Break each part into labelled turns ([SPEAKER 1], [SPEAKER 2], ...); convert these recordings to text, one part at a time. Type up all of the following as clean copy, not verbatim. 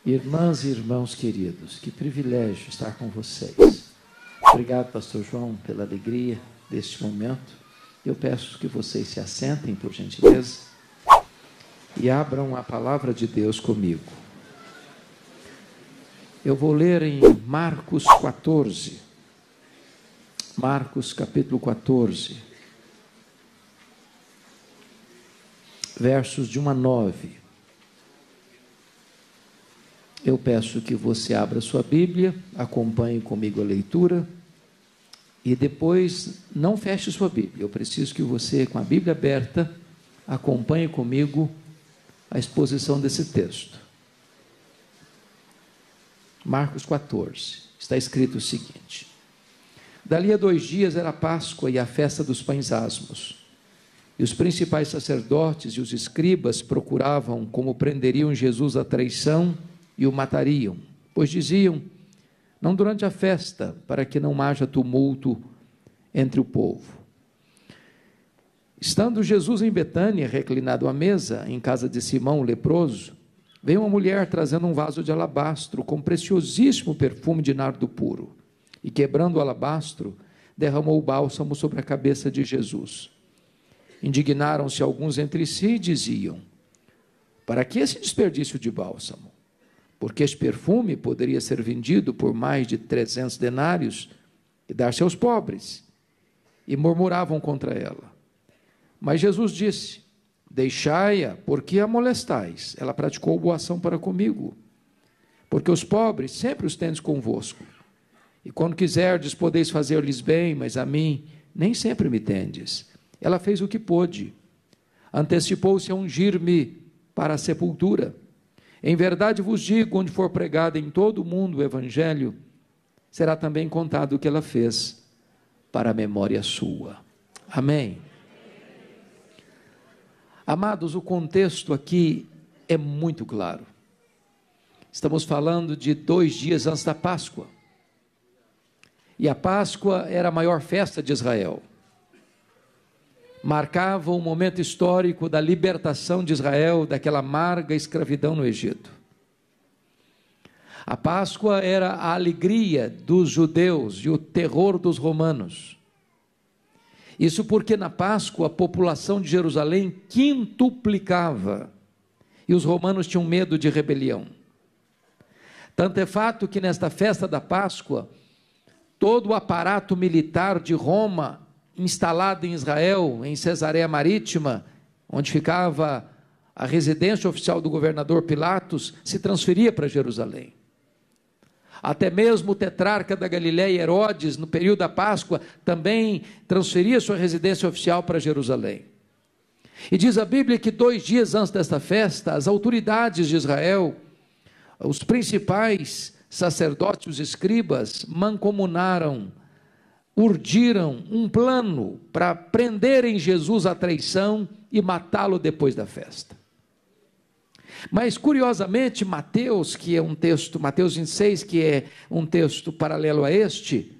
[SPEAKER 1] Irmãs e irmãos queridos, que privilégio estar com vocês. Obrigado, pastor João, pela alegria deste momento. Eu peço que vocês se assentem, por gentileza, e abram a palavra de Deus comigo. Eu vou ler em Marcos 14. Marcos capítulo 14, versos de 1 a 9. Eu peço que você abra sua Bíblia, acompanhe comigo a leitura e depois não feche sua Bíblia. Eu preciso que você, com a Bíblia aberta, acompanhe comigo a exposição desse texto. Marcos 14, está escrito o seguinte: dali a 2 dias era a Páscoa e a festa dos pães asmos. E os principais sacerdotes e os escribas procuravam como prenderiam Jesus à traição e o matariam, pois diziam: não durante a festa, para que não haja tumulto entre o povo. Estando Jesus em Betânia, reclinado à mesa, em casa de Simão, o leproso, veio uma mulher trazendo um vaso de alabastro com preciosíssimo perfume de nardo puro, e quebrando o alabastro, derramou o bálsamo sobre a cabeça de Jesus. Indignaram-se alguns entre si e diziam: para que esse desperdício de bálsamo? Porque este perfume poderia ser vendido por mais de 300 denários e dar-se aos pobres. E murmuravam contra ela. Mas Jesus disse: deixai-a, porque a molestais. Ela praticou boa ação para comigo. Porque os pobres sempre os tendes convosco. E quando quiserdes, podeis fazer-lhes bem, mas a mim nem sempre me tendes. Ela fez o que pôde. Antecipou-se a ungir-me para a sepultura. Em verdade vos digo, onde for pregado em todo o mundo o Evangelho, será também contado o que ela fez para a memória sua. Amém. Amados, o contexto aqui é muito claro. Estamos falando de 2 dias antes da Páscoa. E a Páscoa era a maior festa de Israel. Marcava um momento histórico da libertação de Israel daquela amarga escravidão no Egito. A Páscoa era a alegria dos judeus e o terror dos romanos. Isso porque na Páscoa a população de Jerusalém quintuplicava e os romanos tinham medo de rebelião. Tanto é fato que nesta festa da Páscoa, todo o aparato militar de Roma, instalado em Israel, em Cesareia Marítima, onde ficava a residência oficial do governador Pilatos, se transferia para Jerusalém. Até mesmo o tetrarca da Galileia, Herodes, no período da Páscoa, também transferia sua residência oficial para Jerusalém. E diz a Bíblia que 2 dias antes desta festa, as autoridades de Israel, os principais sacerdotes, os escribas, mancomunaram, urdiram um plano para prenderem Jesus à traição e matá-lo depois da festa. Mas, curiosamente, Mateus, que é um texto, Mateus 26, que é um texto paralelo a este,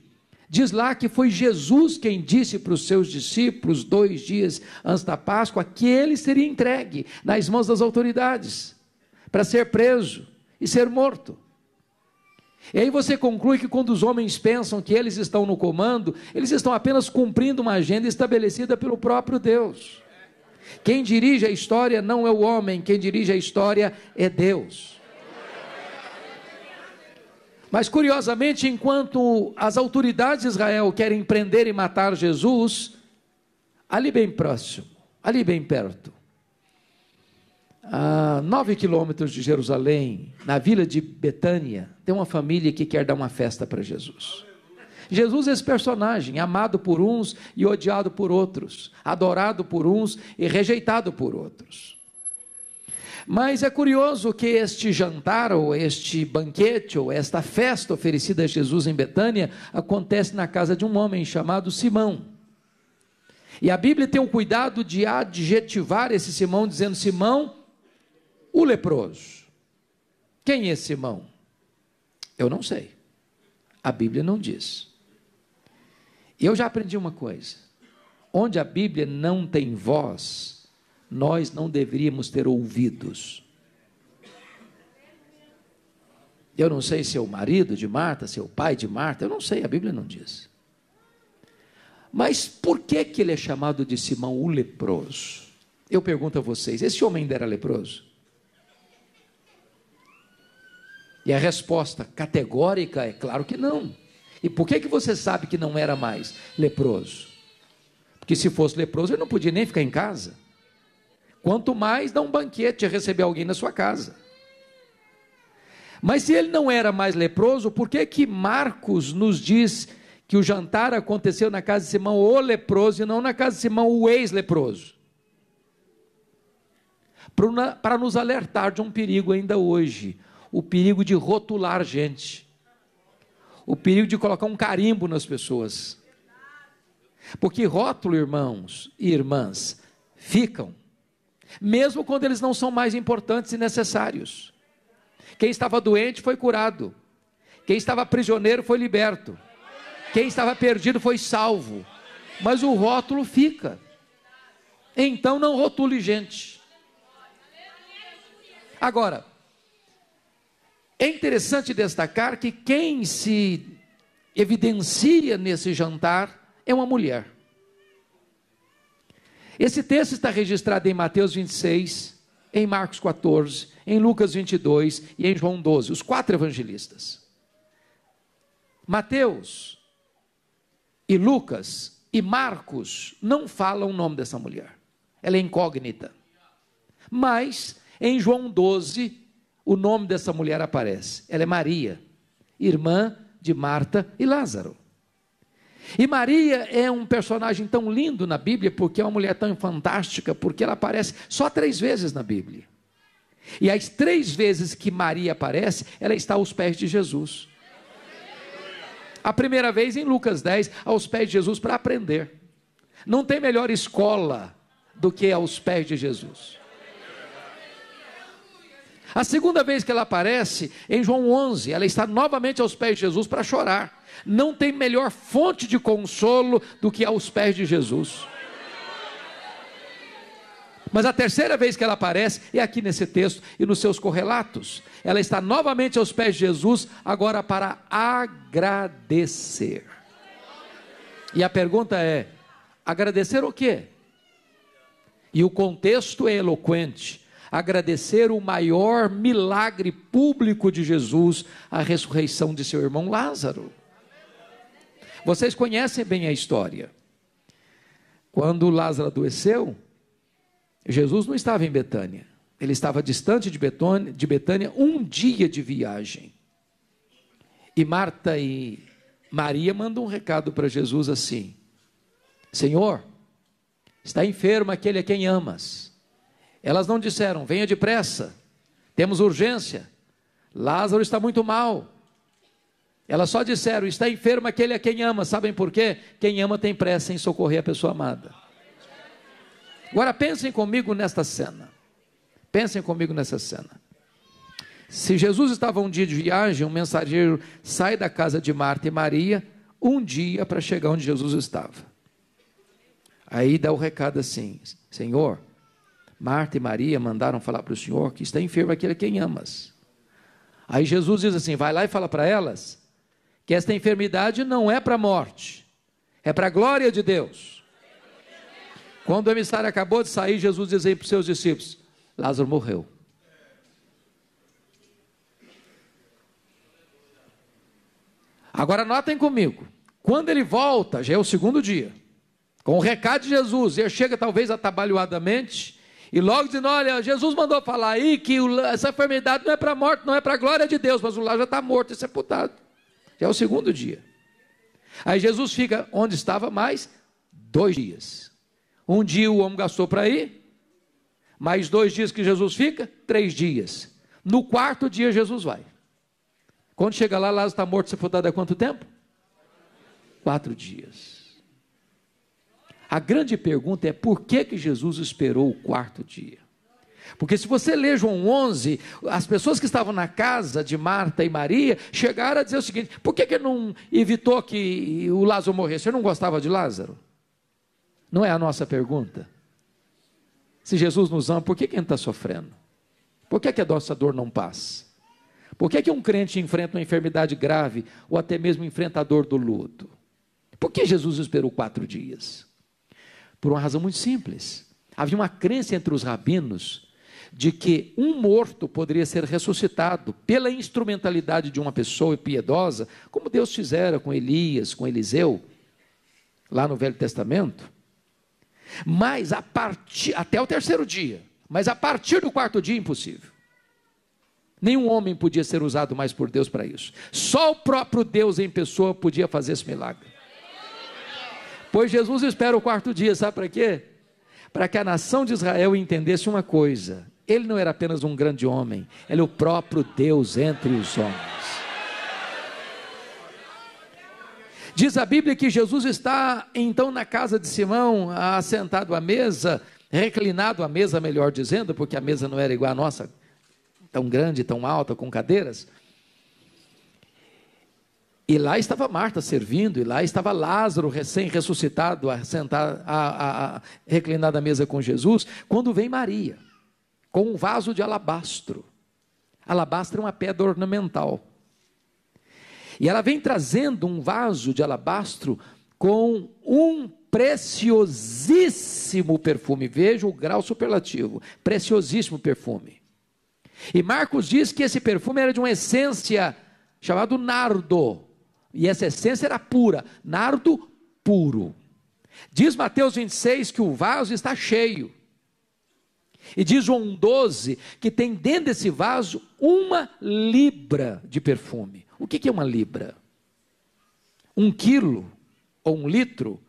[SPEAKER 1] diz lá que foi Jesus quem disse para os seus discípulos, 2 dias antes da Páscoa, que ele seria entregue nas mãos das autoridades, para ser preso e ser morto. E aí você conclui que quando os homens pensam que eles estão no comando, eles estão apenas cumprindo uma agenda estabelecida pelo próprio Deus. Quem dirige a história não é o homem, quem dirige a história é Deus. Mas curiosamente, enquanto as autoridades de Israel querem prender e matar Jesus, ali bem próximo, ali bem perto, a 9 quilômetros de Jerusalém, na vila de Betânia, tem uma família que quer dar uma festa para Jesus. Jesus é esse personagem, amado por uns e odiado por outros, adorado por uns e rejeitado por outros. Mas é curioso que este jantar, ou este banquete, ou esta festa oferecida a Jesus em Betânia, acontece na casa de um homem chamado Simão. E a Bíblia tem o cuidado de adjetivar esse Simão, dizendo: Simão, o leproso. Quem é Simão? Eu não sei. A Bíblia não diz. E eu já aprendi uma coisa: onde a Bíblia não tem voz, nós não deveríamos ter ouvidos. Eu não sei se é o marido de Marta, se é o pai de Marta, eu não sei, a Bíblia não diz. Mas por que que ele é chamado de Simão o leproso? Eu pergunto a vocês, esse homem ainda era leproso? E a resposta categórica é claro que não. E por que que você sabe que não era mais leproso? Porque se fosse leproso, ele não podia nem ficar em casa. Quanto mais dar um banquete e receber alguém na sua casa. Mas se ele não era mais leproso, por que que Marcos nos diz que o jantar aconteceu na casa de Simão o leproso e não na casa de Simão o ex-leproso? Para nos alertar de um perigo ainda hoje, o perigo de rotular gente, o perigo de colocar um carimbo nas pessoas, porque rótulo, irmãos e irmãs, ficam, mesmo quando eles não são mais importantes e necessários. Quem estava doente foi curado, quem estava prisioneiro foi liberto, quem estava perdido foi salvo, mas o rótulo fica. Então não rotule gente. Agora, é interessante destacar que quem se evidencia nesse jantar é uma mulher. Esse texto está registrado em Mateus 26, em Marcos 14, em Lucas 22 e em João 12, os 4 evangelistas. Mateus e Lucas e Marcos não falam o nome dessa mulher, ela é incógnita. Mas em João 12, o nome dessa mulher aparece, ela é Maria, irmã de Marta e Lázaro. E Maria é um personagem tão lindo na Bíblia, porque é uma mulher tão fantástica, porque ela aparece só 3 vezes na Bíblia. E as 3 vezes que Maria aparece, ela está aos pés de Jesus. A primeira vez em Lucas 10, aos pés de Jesus para aprender. Não tem melhor escola do que aos pés de Jesus. A segunda vez que ela aparece, em João 11, ela está novamente aos pés de Jesus para chorar. Não tem melhor fonte de consolo do que aos pés de Jesus. Mas a terceira vez que ela aparece é aqui nesse texto e nos seus correlatos. Ela está novamente aos pés de Jesus, agora para agradecer. E a pergunta é: agradecer o quê? E o contexto é eloquente. Agradecer o maior milagre público de Jesus, a ressurreição de seu irmão Lázaro. Vocês conhecem bem a história. Quando Lázaro adoeceu, Jesus não estava em Betânia, ele estava distante de Betânia, 1 dia de viagem. E Marta e Maria mandam um recado para Jesus assim: Senhor, está enfermo aquele a quem amas. Elas não disseram, venha depressa, temos urgência, Lázaro está muito mal. Elas só disseram, está enfermo aquele a quem ama. Sabem por quê? Quem ama tem pressa em socorrer a pessoa amada. Agora pensem comigo nesta cena. Pensem comigo nessa cena. Se Jesus estava 1 dia de viagem, um mensageiro sai da casa de Marta e Maria 1 dia para chegar onde Jesus estava. Aí dá o recado assim: Senhor, Marta e Maria mandaram falar para o Senhor que está enfermo aquele a quem amas. Aí Jesus diz assim: vai lá e fala para elas que esta enfermidade não é para a morte, é para a glória de Deus. Quando o emissário acabou de sair, Jesus diz aí para os seus discípulos: Lázaro morreu. Agora notem comigo, quando ele volta, já é o 2º dia, com o recado de Jesus, ele chega talvez atabalhoadamente, e logo dizendo: olha, Jesus mandou falar aí que essa enfermidade não é para a morte, não é para a glória de Deus, mas o Lázaro já está morto e sepultado. Já é o 2º dia. Aí Jesus fica onde estava mais 2 dias. 1 dia o homem gastou para ir, mais 2 dias que Jesus fica, 3 dias. No 4º dia Jesus vai. Quando chega lá, Lázaro está morto, sepultado há quanto tempo? 4 dias. A grande pergunta é: por que Jesus esperou o 4º dia? Porque se você ler João 11, as pessoas que estavam na casa de Marta e Maria chegaram a dizer o seguinte: por que ele não evitou que o Lázaro morresse? Você não gostava de Lázaro? Não é a nossa pergunta? Se Jesus nos ama, por que ele está sofrendo? Por que a nossa dor não passa? Por que um crente enfrenta uma enfermidade grave, ou até mesmo enfrenta a dor do luto? Por que Jesus esperou 4 dias? Por uma razão muito simples. Havia uma crença entre os rabinos de que um morto poderia ser ressuscitado pela instrumentalidade de uma pessoa piedosa, como Deus fizera com Elias, com Eliseu, lá no Velho Testamento. Mas até o 3º dia, mas a partir do 4º dia, impossível. Nenhum homem podia ser usado mais por Deus para isso. Só o próprio Deus em pessoa podia fazer esse milagre. Pois Jesus espera o 4º dia, sabe para quê? Para que a nação de Israel entendesse uma coisa: ele não era apenas um grande homem, ele é o próprio Deus entre os homens. Diz a Bíblia que Jesus está então na casa de Simão, assentado à mesa, reclinado à mesa, melhor dizendo, porque a mesa não era igual à nossa, tão grande, tão alta, com cadeiras. E lá estava Marta servindo, e lá estava Lázaro, recém-ressuscitado, reclinado à mesa com Jesus, quando vem Maria, com um vaso de alabastro. Alabastro é uma pedra ornamental. E ela vem trazendo um vaso de alabastro com um preciosíssimo perfume. Veja o grau superlativo, preciosíssimo perfume. E Marcos diz que esse perfume era de uma essência chamada nardo. E essa essência era pura, nardo puro. Diz Mateus 26 que o vaso está cheio. E diz João 12 que tem dentro desse vaso 1 libra de perfume. O que é 1 libra? 1 quilo ou 1 litro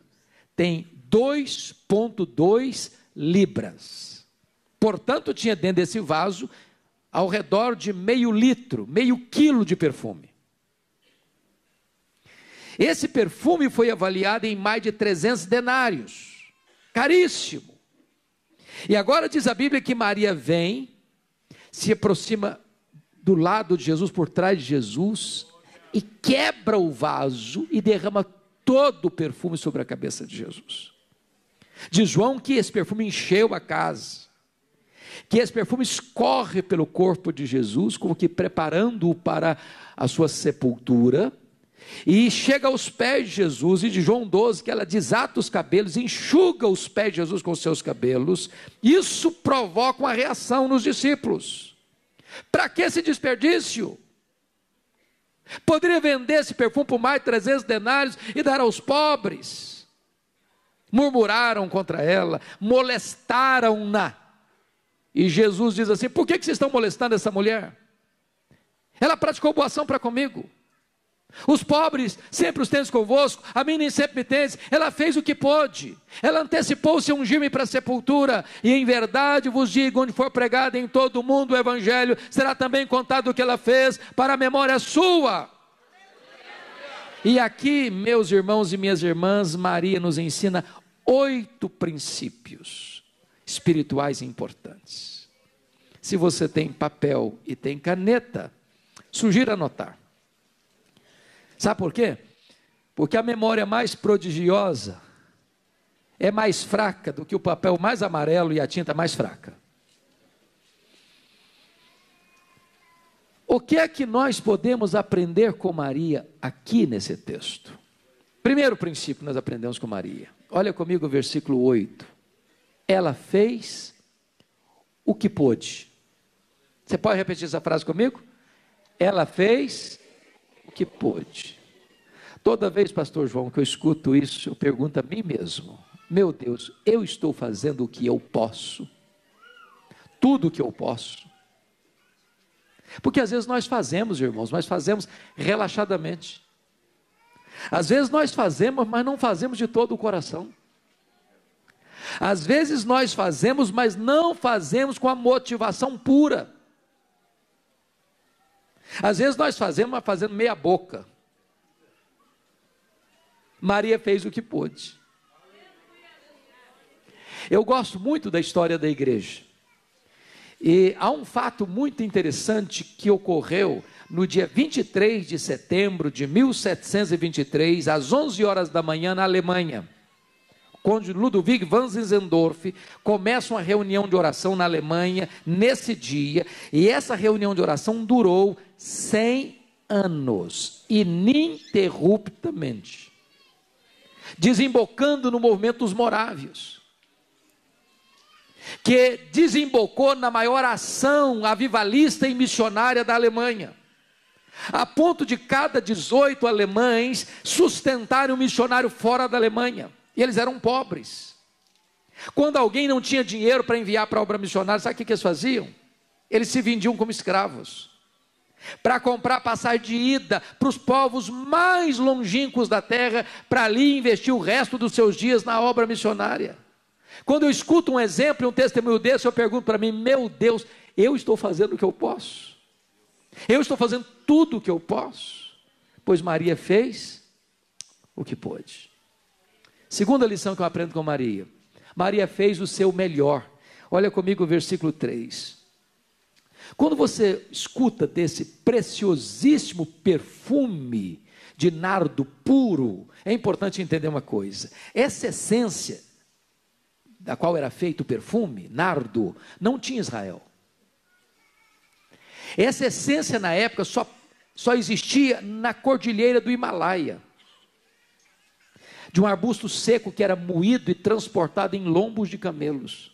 [SPEAKER 1] tem 2,2 libras. Portanto, tinha dentro desse vaso ao redor de meio litro, meio quilo de perfume. Esse perfume foi avaliado em mais de 300 denários, caríssimo. E agora diz a Bíblia que Maria vem, se aproxima do lado de Jesus, por trás de Jesus, e quebra o vaso e derrama todo o perfume sobre a cabeça de Jesus. Diz João que esse perfume encheu a casa, que esse perfume escorre pelo corpo de Jesus, como que preparando-o para a sua sepultura, e chega aos pés de Jesus. E de João 12 que ela desata os cabelos, enxuga os pés de Jesus com os seus cabelos. Isso provoca uma reação nos discípulos. Para que esse desperdício? Poderia vender esse perfume por mais de 300 denários e dar aos pobres. Murmuraram contra ela, molestaram-na. E Jesus diz assim: por que vocês estão molestando essa mulher? Ela praticou boa ação para comigo. Os pobres sempre os tendes convosco, a mim nem sempre me tendes. Ela fez o que pôde, ela antecipou-se a ungir-me para a sepultura. E em verdade vos digo, onde for pregado em todo o mundo o evangelho, será também contado o que ela fez, para a memória sua. E aqui, meus irmãos e minhas irmãs, Maria nos ensina 8 princípios espirituais importantes. Se você tem papel e tem caneta, sugiro anotar. Sabe por quê? Porque a memória mais prodigiosa é mais fraca do que o papel mais amarelo e a tinta mais fraca. O que é que nós podemos aprender com Maria aqui nesse texto? Primeiro princípio nós aprendemos com Maria. Olha comigo o versículo 8. Ela fez o que pôde. Você pode repetir essa frase comigo? Ela fez o que pôde. Toda vez, pastor João, que eu escuto isso, eu pergunto a mim mesmo: meu Deus, eu estou fazendo o que eu posso? Tudo o que eu posso? Porque às vezes nós fazemos, irmãos, mas fazemos relaxadamente. Às vezes nós fazemos, mas não fazemos de todo o coração. Às vezes nós fazemos, mas não fazemos com a motivação pura. Às vezes nós fazemos, mas fazendo meia boca. Maria fez o que pôde. Eu gosto muito da história da igreja. E há um fato muito interessante que ocorreu no dia 23 de setembro de 1723, às 11 horas da manhã, na Alemanha. conde Ludwig von Zinzendorf, começa uma reunião de oração na Alemanha, nesse dia, e essa reunião de oração durou 100 anos, ininterruptamente, desembocando no movimento dos morávios, que desembocou na maior ação avivalista e missionária da Alemanha, a ponto de cada 18 alemães sustentarem um missionário fora da Alemanha, e eles eram pobres. Quando alguém não tinha dinheiro para enviar para a obra missionária, sabe o que eles faziam? Eles se vendiam como escravos, para comprar passagem de ida para os povos mais longínquos da terra, para ali investir o resto dos seus dias na obra missionária. Quando eu escuto um exemplo, um testemunho desse, eu pergunto para mim, meu Deus, eu estou fazendo o que eu posso? Eu estou fazendo tudo o que eu posso? Pois Maria fez o que pôde. Segunda lição que eu aprendo com Maria. Maria fez o seu melhor. Olha comigo o versículo 3. Quando você escuta desse preciosíssimo perfume de nardo puro, é importante entender uma coisa. Essa essência da qual era feito o perfume, nardo, não tinha Israel. Essa essência na época só existia na cordilheira do Himalaia, de um arbusto seco que era moído e transportado em lombos de camelos.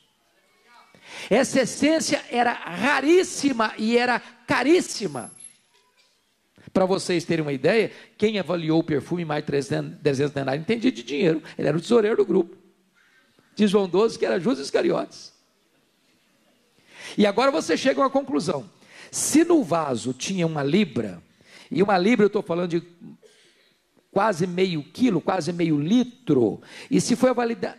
[SPEAKER 1] Essa essência era raríssima e era caríssima. Para vocês terem uma ideia, quem avaliou o perfume mais de 300 denários entendia de dinheiro, ele era o tesoureiro do grupo. Diz João 12 que era Judas Iscariotes. E agora você chega a uma conclusão. Se no vaso tinha uma libra, e uma libra eu estou falando de quase meio quilo, quase meio litro, e se foi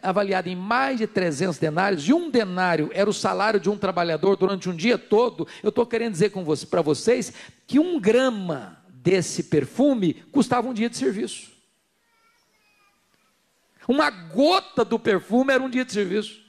[SPEAKER 1] avaliado em mais de 300 denários, e um denário era o salário de um trabalhador durante um dia todo, eu estou querendo dizer para vocês, que 1 grama desse perfume custava um dia de serviço. Uma gota do perfume era um dia de serviço.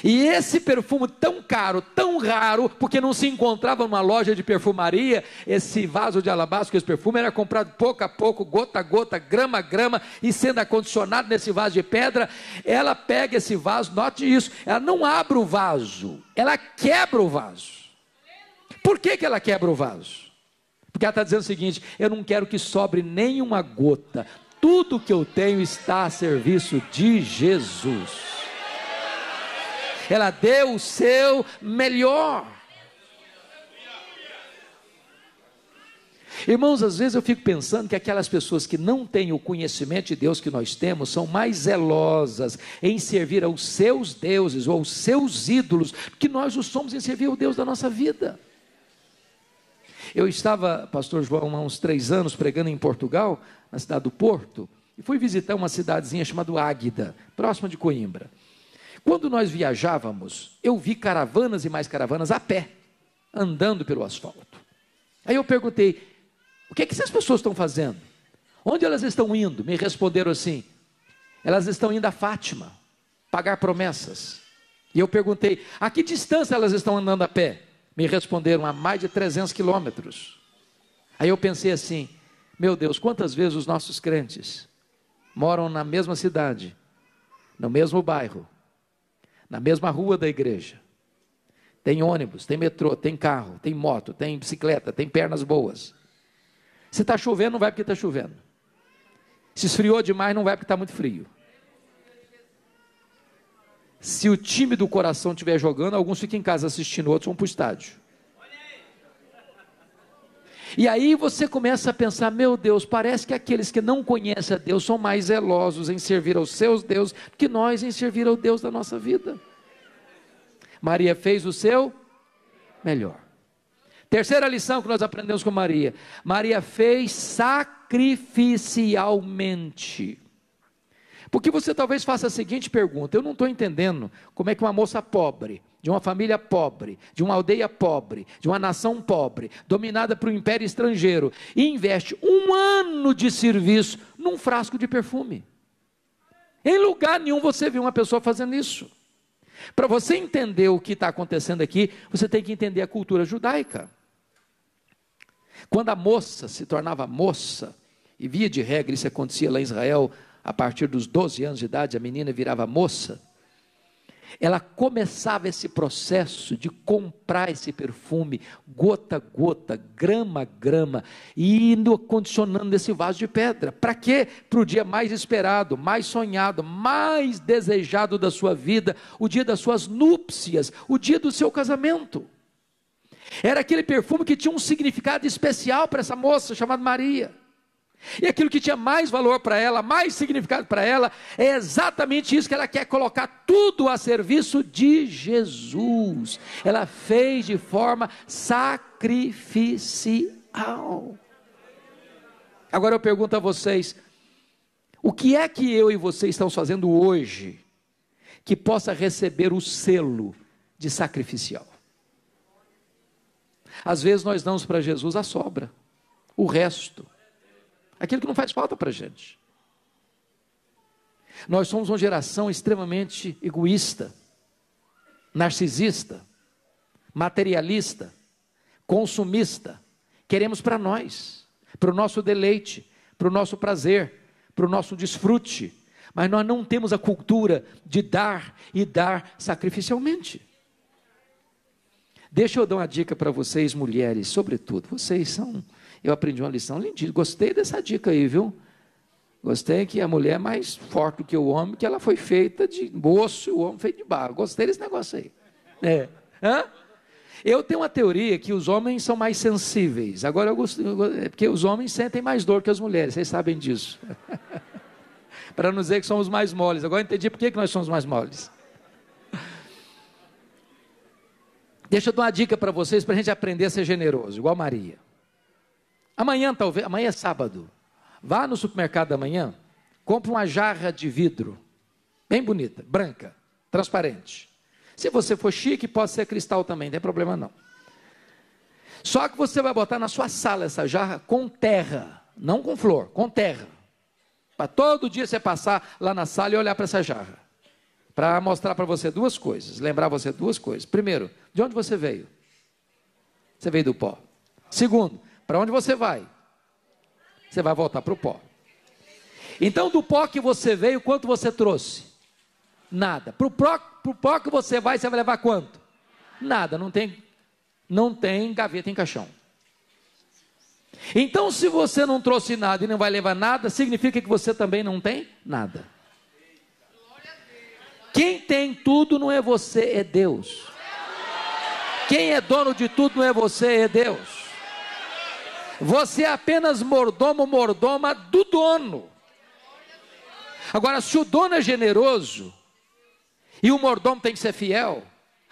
[SPEAKER 1] E esse perfume tão caro, tão raro, porque não se encontrava numa loja de perfumaria, esse vaso de alabastro, esse perfume era comprado pouco a pouco, gota a gota, grama a grama, e sendo acondicionado nesse vaso de pedra, ela pega esse vaso, note isso, ela não abre o vaso, ela quebra o vaso. Por que ela quebra o vaso? Porque ela está dizendo o seguinte, eu não quero que sobre nenhuma gota, tudo que eu tenho está a serviço de Jesus. Ela deu o seu melhor. Irmãos, às vezes eu fico pensando que aquelas pessoas que não têm o conhecimento de Deus que nós temos, são mais zelosas em servir aos seus deuses ou aos seus ídolos, que nós o somos em servir ao Deus da nossa vida. Eu estava, pastor João, há uns 3 anos pregando em Portugal, na cidade do Porto, e fui visitar uma cidadezinha chamada Águeda, próxima de Coimbra. Quando nós viajávamos, eu vi caravanas e mais caravanas a pé, andando pelo asfalto. Aí eu perguntei, o que essas pessoas estão fazendo? Onde elas estão indo? Me responderam assim, elas estão indo a Fátima, pagar promessas. E eu perguntei, a que distância elas estão andando a pé? Me responderam, a mais de 300 quilômetros. Aí eu pensei assim, meu Deus, quantas vezes os nossos crentes moram na mesma cidade, no mesmo bairro, na mesma rua da igreja, tem ônibus, tem metrô, tem carro, tem moto, tem bicicleta, tem pernas boas. Se está chovendo, não vai porque está chovendo. Se esfriou demais, não vai porque está muito frio. Se o time do coração estiver jogando, alguns ficam em casa assistindo, outros vão para o estádio. E aí você começa a pensar, meu Deus, parece que aqueles que não conhecem a Deus são mais zelosos em servir aos seus deuses, que nós em servir ao Deus da nossa vida. Maria fez o seu melhor. Terceira lição que nós aprendemos com Maria. Maria fez sacrificialmente. Porque você talvez faça a seguinte pergunta, eu não estou entendendo como é que uma moça pobre, de uma família pobre, de uma aldeia pobre, de uma nação pobre, dominada por um império estrangeiro, e investe 1 ano de serviço num frasco de perfume. Em lugar nenhum você vê uma pessoa fazendo isso. Para você entender o que está acontecendo aqui, você tem que entender a cultura judaica. Quando a moça se tornava moça, e via de regra isso acontecia lá em Israel, a partir dos 12 anos de idade, a menina virava moça, ela começava esse processo de comprar esse perfume, gota a gota, grama a grama, e indo condicionando nesse vaso de pedra. Para quê? Para o dia mais esperado, mais sonhado, mais desejado da sua vida, o dia das suas núpcias, o dia do seu casamento. Era aquele perfume que tinha um significado especial para essa moça chamada Maria. E aquilo que tinha mais valor para ela, mais significado para ela, é exatamente isso que ela quer colocar tudo a serviço de Jesus. Ela fez de forma sacrificial. Agora eu pergunto a vocês, o que é que eu e vocês estamos fazendo hoje, que possa receber o selo de sacrificial? Às vezes nós damos para Jesus a sobra, o resto, aquilo que não faz falta para a gente. Nós somos uma geração extremamente egoísta, narcisista, materialista, consumista. Queremos para nós, para o nosso deleite, para o nosso prazer, para o nosso desfrute, mas nós não temos a cultura de dar e dar sacrificialmente. Deixa eu dar uma dica para vocês, mulheres, sobretudo, vocês são... Eu aprendi uma lição lindíssima, gostei dessa dica aí, viu? Gostei que a mulher é mais forte do que o homem, que ela foi feita de osso e o homem feito de barro. Gostei desse negócio aí. Eu tenho uma teoria que os homens são mais sensíveis. Agora eu gosto, porque os homens sentem mais dor que as mulheres, vocês sabem disso. Para não dizer que somos mais moles. Agora eu entendi por que nós somos mais moles. Deixa eu dar uma dica para vocês, para a gente aprender a ser generoso, igual Maria. Amanhã é sábado, vá no supermercado amanhã, compre uma jarra de vidro, bem bonita, branca, transparente. Se você for chique, pode ser cristal também, não tem problema não. Só que você vai botar na sua sala essa jarra com terra, não com flor, com terra. Para todo dia você passar lá na sala e olhar para essa jarra. Para mostrar para você duas coisas, lembrar você duas coisas. Primeiro, de onde você veio? Você veio do pó. Segundo, para onde você vai? Você vai voltar para o pó. Então, do pó que você veio, quanto você trouxe? Nada. Para o pó que você vai levar quanto? Nada, não tem gaveta em caixão. Então, se você não trouxe nada e não vai levar nada, significa que você também não tem nada. Quem tem tudo não é você, é Deus. Quem é dono de tudo não é você, é Deus. Você é apenas mordomo, mordoma do dono. Agora, se o dono é generoso e o mordomo tem que ser fiel,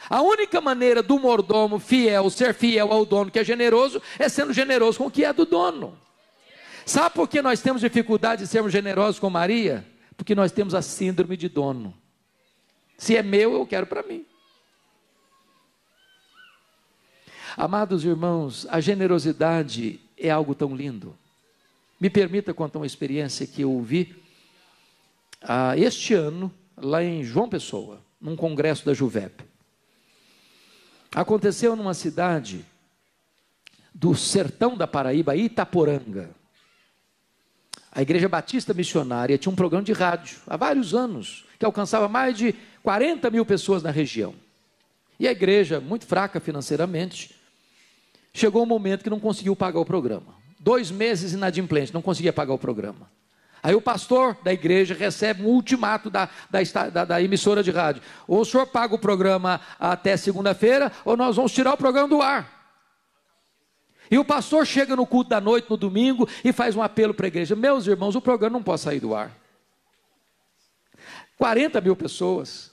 [SPEAKER 1] a única maneira do mordomo fiel ser fiel ao dono que é generoso é sendo generoso com o que é do dono. Sabe por que nós temos dificuldade de sermos generosos com Maria? Porque nós temos a síndrome de dono. Se é meu, eu quero para mim. Amados irmãos, a generosidade é algo tão lindo. Me permita contar uma experiência que eu vi este ano, lá em João Pessoa, num congresso da Juvep. Aconteceu numa cidade do sertão da Paraíba, Itaporanga. A Igreja Batista Missionária tinha um programa de rádio, há vários anos, que alcançava mais de 40 mil pessoas na região. E a igreja, muito fraca financeiramente, chegou um momento que não conseguiu pagar o programa. 2 meses inadimplente, não conseguia pagar o programa. Aí o pastor da igreja recebe um ultimato da emissora de rádio: ou o senhor paga o programa até segunda-feira, ou nós vamos tirar o programa do ar. E o pastor chega no culto da noite, no domingo, e faz um apelo para a igreja: meus irmãos, o programa não pode sair do ar. 40 mil pessoas.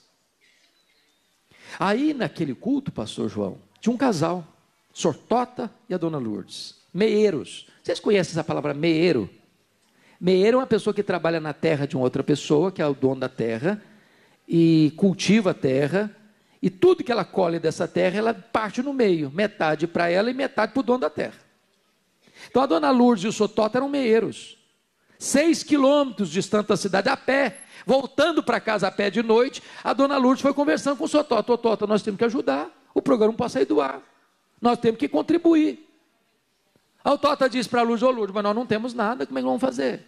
[SPEAKER 1] Aí naquele culto, pastor João, tinha um casal, Sr. Tota e a dona Lourdes, meeiros. Vocês conhecem essa palavra meeiro? Meeiro é uma pessoa que trabalha na terra de uma outra pessoa, que é o dono da terra, e cultiva a terra, e tudo que ela colhe dessa terra, ela parte no meio, metade para ela e metade para o dono da terra. Então a dona Lourdes e o Sr. Tota eram meeiros, 6 quilômetros distante da cidade, a pé, voltando para casa a pé de noite. A dona Lourdes foi conversando com o Sr. Tota: ô Tota, nós temos que ajudar, o programa não pode sair do ar, nós temos que contribuir. Aí o Tota disse para a Lourdes: ô Lourdes, mas nós não temos nada, como é que vamos fazer?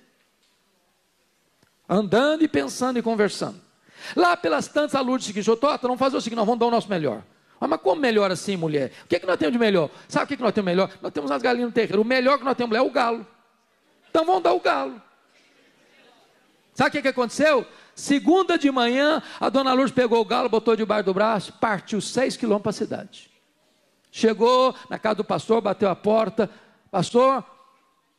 [SPEAKER 1] andando e pensando e conversando. Lá pelas tantas, a Lourdes disse: Tota, vamos fazer o seguinte, nós vamos dar o nosso melhor. Mas como melhor assim, mulher? O que é que nós temos de melhor? Sabe o que é que nós temos de melhor? Nós temos as galinhas no terreiro. O melhor que nós temos é o galo. Então vamos dar o galo. Sabe o que é que aconteceu? Segunda de manhã, a dona Lourdes pegou o galo, botou debaixo do braço, partiu 6 quilômetros para a cidade. Chegou na casa do pastor, bateu a porta: pastor,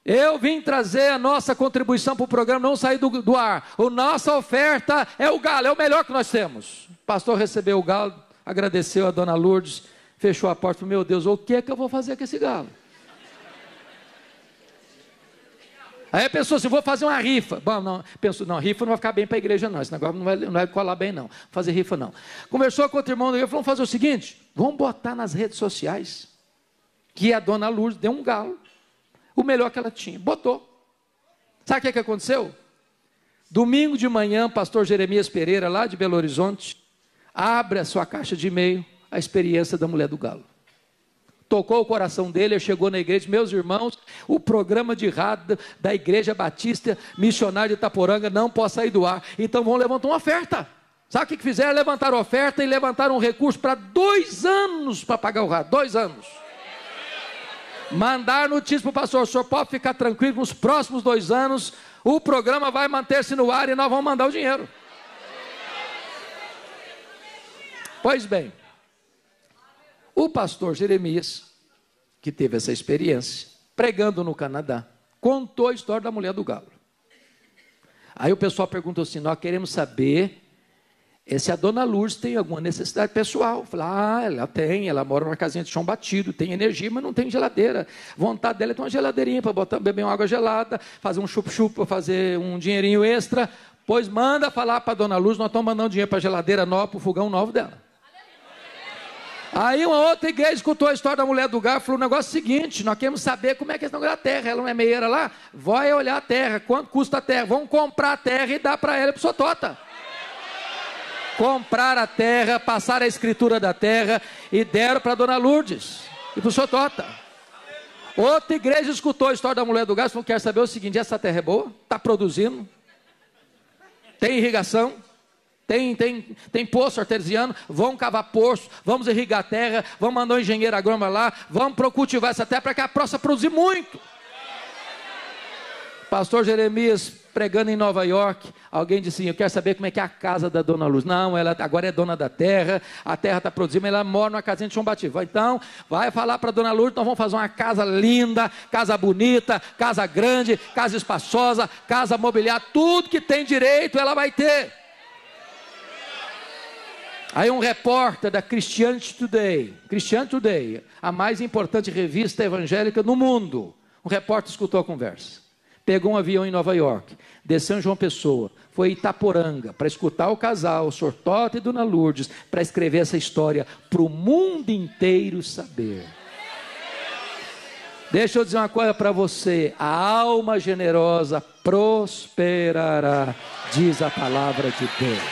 [SPEAKER 1] eu vim trazer a nossa contribuição para o programa não sair do ar. A nossa oferta é o galo, é o melhor que nós temos. O pastor recebeu o galo, agradeceu a dona Lourdes, fechou a porta e falou: meu Deus, o que é que eu vou fazer com esse galo? Aí a pessoa assim: vou fazer uma rifa. Bom, não, pensou, não, rifa não vai ficar bem para a igreja não, esse negócio não vai colar bem não, fazer rifa não. Conversou com outro irmão da igreja, falou: vamos fazer o seguinte, vamos botar nas redes sociais que a dona Lourdes deu um galo, o melhor que ela tinha, botou. Sabe o que aconteceu? Domingo de manhã, o pastor Jeremias Pereira, lá de Belo Horizonte, abre a sua caixa de e-mail, a experiência da mulher do galo. Tocou o coração dele, ele chegou na igreja: meus irmãos, o programa de rádio da Igreja Batista Missionária de Itaporanga não pode sair do ar, então vamos levantar uma oferta. Sabe o que fizeram? Levantaram a oferta e levantaram um recurso para 2 anos para pagar o rádio, 2 anos. Mandaram notícia para o pastor: o senhor pode ficar tranquilo, nos próximos 2 anos, o programa vai manter-se no ar e nós vamos mandar o dinheiro. Pois bem, o pastor Jeremias, que teve essa experiência, pregando no Canadá, contou a história da mulher do galo. Aí o pessoal perguntou assim: nós queremos saber se a dona Lourdes tem alguma necessidade pessoal. Falei: ela tem, ela mora numa casinha de chão batido, tem energia, mas não tem geladeira. Vontade dela é ter uma geladeirinha para beber uma água gelada, fazer um chup-chup para fazer um dinheirinho extra. Pois manda falar para a dona Lourdes, nós estamos mandando dinheiro para a geladeira nova, para o fogão novo dela. Aí uma outra igreja escutou a história da mulher do galo e falou: o negócio é o seguinte, nós queremos saber como é que eles estão ganhando a terra. Ela não é meieira lá? Vai olhar a terra, quanto custa a terra? Vamos comprar a terra e dar para ela e para o senhor Tota. Comprar a terra, passar a escritura da terra e deram para a dona Lourdes e para o senhor Tota. Outra igreja escutou a história da mulher do galo e falou: quer saber o seguinte, essa terra é boa? Está produzindo? Tem irrigação? Tem poço artesiano, vamos cavar poço, vamos irrigar a terra, vamos mandar um engenheiro agrônomo lá, vamos cultivar essa terra para que ela possa produzir muito. Pastor Jeremias pregando em Nova York, alguém disse assim: eu quero saber como é que é a casa da dona Luz. Não, ela agora é dona da terra, a terra está produzindo, mas ela mora numa casinha de chão batido. Então, vai falar para a dona Luz, nós vamos fazer uma casa linda, casa bonita, casa grande, casa espaçosa, casa mobiliada, tudo que tem direito ela vai ter. Aí um repórter da Christianity Today, a mais importante revista evangélica no mundo, um repórter escutou a conversa, pegou um avião em Nova York, desceu em João Pessoa, foi em Itaporanga, para escutar o casal, o senhor Tota e dona Lourdes, para escrever essa história, para o mundo inteiro saber. Deixa eu dizer uma coisa para você: a alma generosa prosperará, diz a palavra de Deus.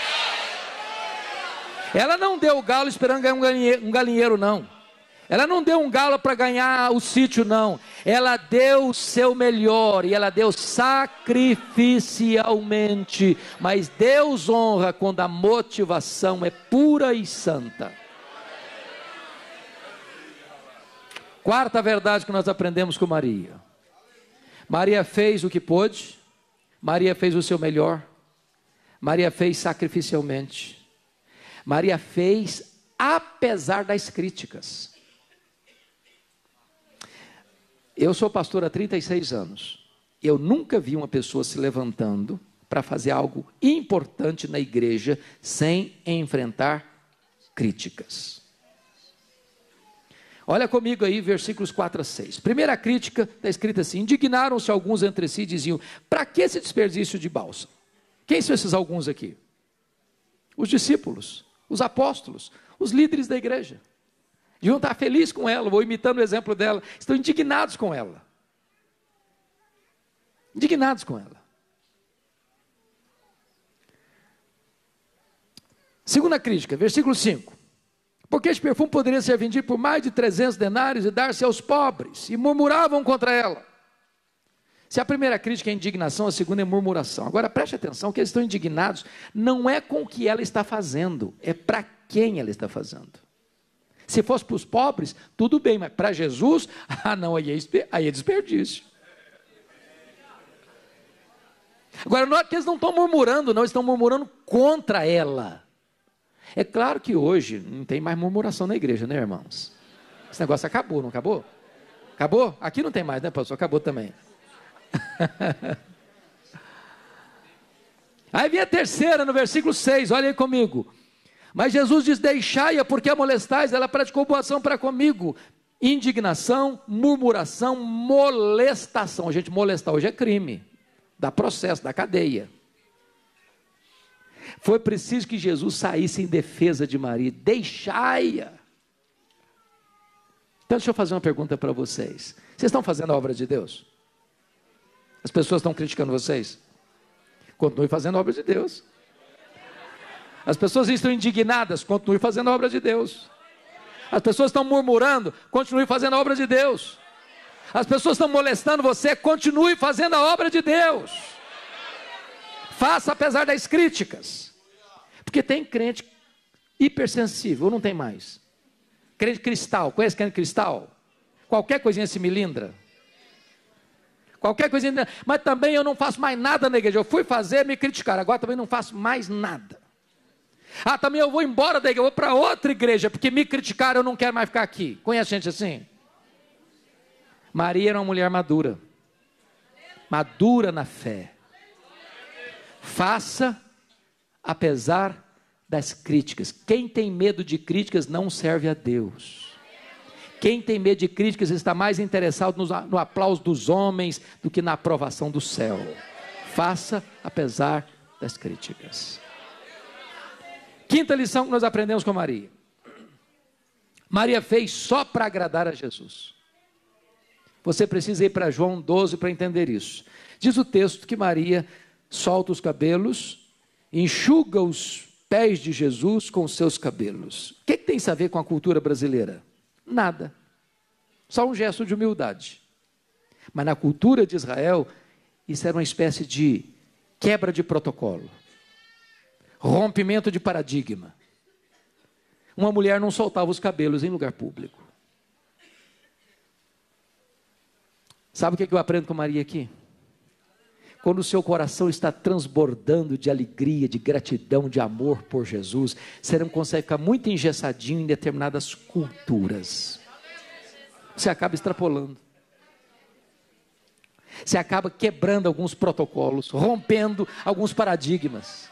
[SPEAKER 1] Ela não deu o galo esperando ganhar um galinheiro, não. Ela não deu um galo para ganhar o sítio, não. Ela deu o seu melhor e ela deu sacrificialmente. Mas Deus honra quando a motivação é pura e santa. Quarta verdade que nós aprendemos com Maria. Maria fez o que pôde. Maria fez o seu melhor. Maria fez sacrificialmente. Maria fez apesar das críticas. Eu sou pastor há 36 anos. Eu nunca vi uma pessoa se levantando para fazer algo importante na igreja sem enfrentar críticas. Olha comigo aí, versículos 4 a 6. Primeira crítica está escrita assim: indignaram-se alguns entre si e diziam: para que esse desperdício de bálsamo? Quem são esses alguns aqui? Os discípulos, os apóstolos, os líderes da igreja. Deviam estar felizes com ela, vou imitando o exemplo dela. Estão indignados com ela. Indignados com ela. Segunda crítica, versículo 5. Porque este perfume poderia ser vendido por mais de 300 denários e dar-se aos pobres. E murmuravam contra ela. Se a primeira crítica é indignação, a segunda é murmuração. Agora preste atenção que eles estão indignados, não é com o que ela está fazendo, é para quem ela está fazendo. Se fosse para os pobres, tudo bem, mas para Jesus, não, aí é desperdício. Agora, não é que eles não estão murmurando, não, eles estão murmurando contra ela. É claro que hoje não tem mais murmuração na igreja, né, irmãos? Esse negócio acabou, não acabou? Acabou? Aqui não tem mais, né, pastor? Acabou também. Aí vem a terceira, no versículo 6, olha aí comigo. Mas Jesus diz: deixai-a, porque a molestais, ela praticou boa ação para comigo. Indignação, murmuração, molestação. Gente, molestar hoje é crime, dá processo, dá cadeia. Foi preciso que Jesus saísse em defesa de Maria. Deixai-a. Então deixa eu fazer uma pergunta para vocês. Vocês estão fazendo a obra de Deus? As pessoas estão criticando vocês? Continue fazendo a obra de Deus. As pessoas estão indignadas? Continue fazendo a obra de Deus. As pessoas estão murmurando? Continue fazendo a obra de Deus. As pessoas estão molestando você? Continue fazendo a obra de Deus. Faça apesar das críticas. Porque tem crente hipersensível, ou não tem mais? Crente cristal, conhece crente cristal? Qualquer coisinha se melindra. Qualquer coisinha, mas também eu não faço mais nada na igreja. Eu fui fazer, me criticaram, agora também não faço mais nada. Também eu vou embora da igreja, eu vou para outra igreja, porque me criticaram, eu não quero mais ficar aqui. Conhece gente assim? Maria era uma mulher madura. Madura na fé. Faça apesar das críticas. Quem tem medo de críticas não serve a Deus. Quem tem medo de críticas está mais interessado no aplauso dos homens do que na aprovação do céu. Faça apesar das críticas. Quinta lição que nós aprendemos com Maria. Maria fez só para agradar a Jesus. Você precisa ir para João 12 para entender isso. Diz o texto que Maria solta os cabelos, enxuga os pés de Jesus com os seus cabelos. O que tem isso a ver com a cultura brasileira? Nada. Só um gesto de humildade. Mas na cultura de Israel, isso era uma espécie de quebra de protocolo. Rompimento de paradigma. Uma mulher não soltava os cabelos em lugar público. Sabe o que eu aprendo com Maria aqui? Quando o seu coração está transbordando de alegria, de gratidão, de amor por Jesus, você não consegue ficar muito engessadinho em determinadas culturas. Você acaba extrapolando. Você acaba quebrando alguns protocolos, rompendo alguns paradigmas.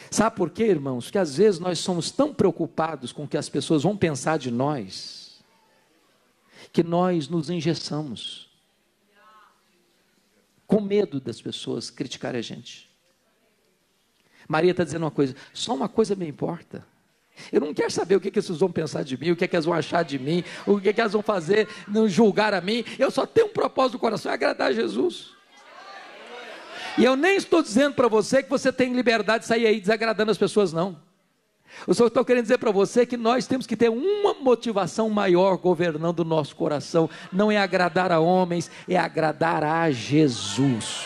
[SPEAKER 1] Sabe por quê, irmãos? Que às vezes nós somos tão preocupados com o que as pessoas vão pensar de nós, que nós nos engessamos, com medo das pessoas criticarem a gente. Maria está dizendo uma coisa, só uma coisa me importa. Eu não quero saber o que eles vão pensar de mim, o que eles vão achar de mim, o que eles vão fazer, não julgar a mim. Eu só tenho um propósito do coração, é agradar a Jesus. E eu nem estou dizendo para você que você tem liberdade de sair aí desagradando as pessoas, não. Eu só estou querendo dizer para você que nós temos que ter uma motivação maior governando o nosso coração. Não é agradar a homens, é agradar a Jesus.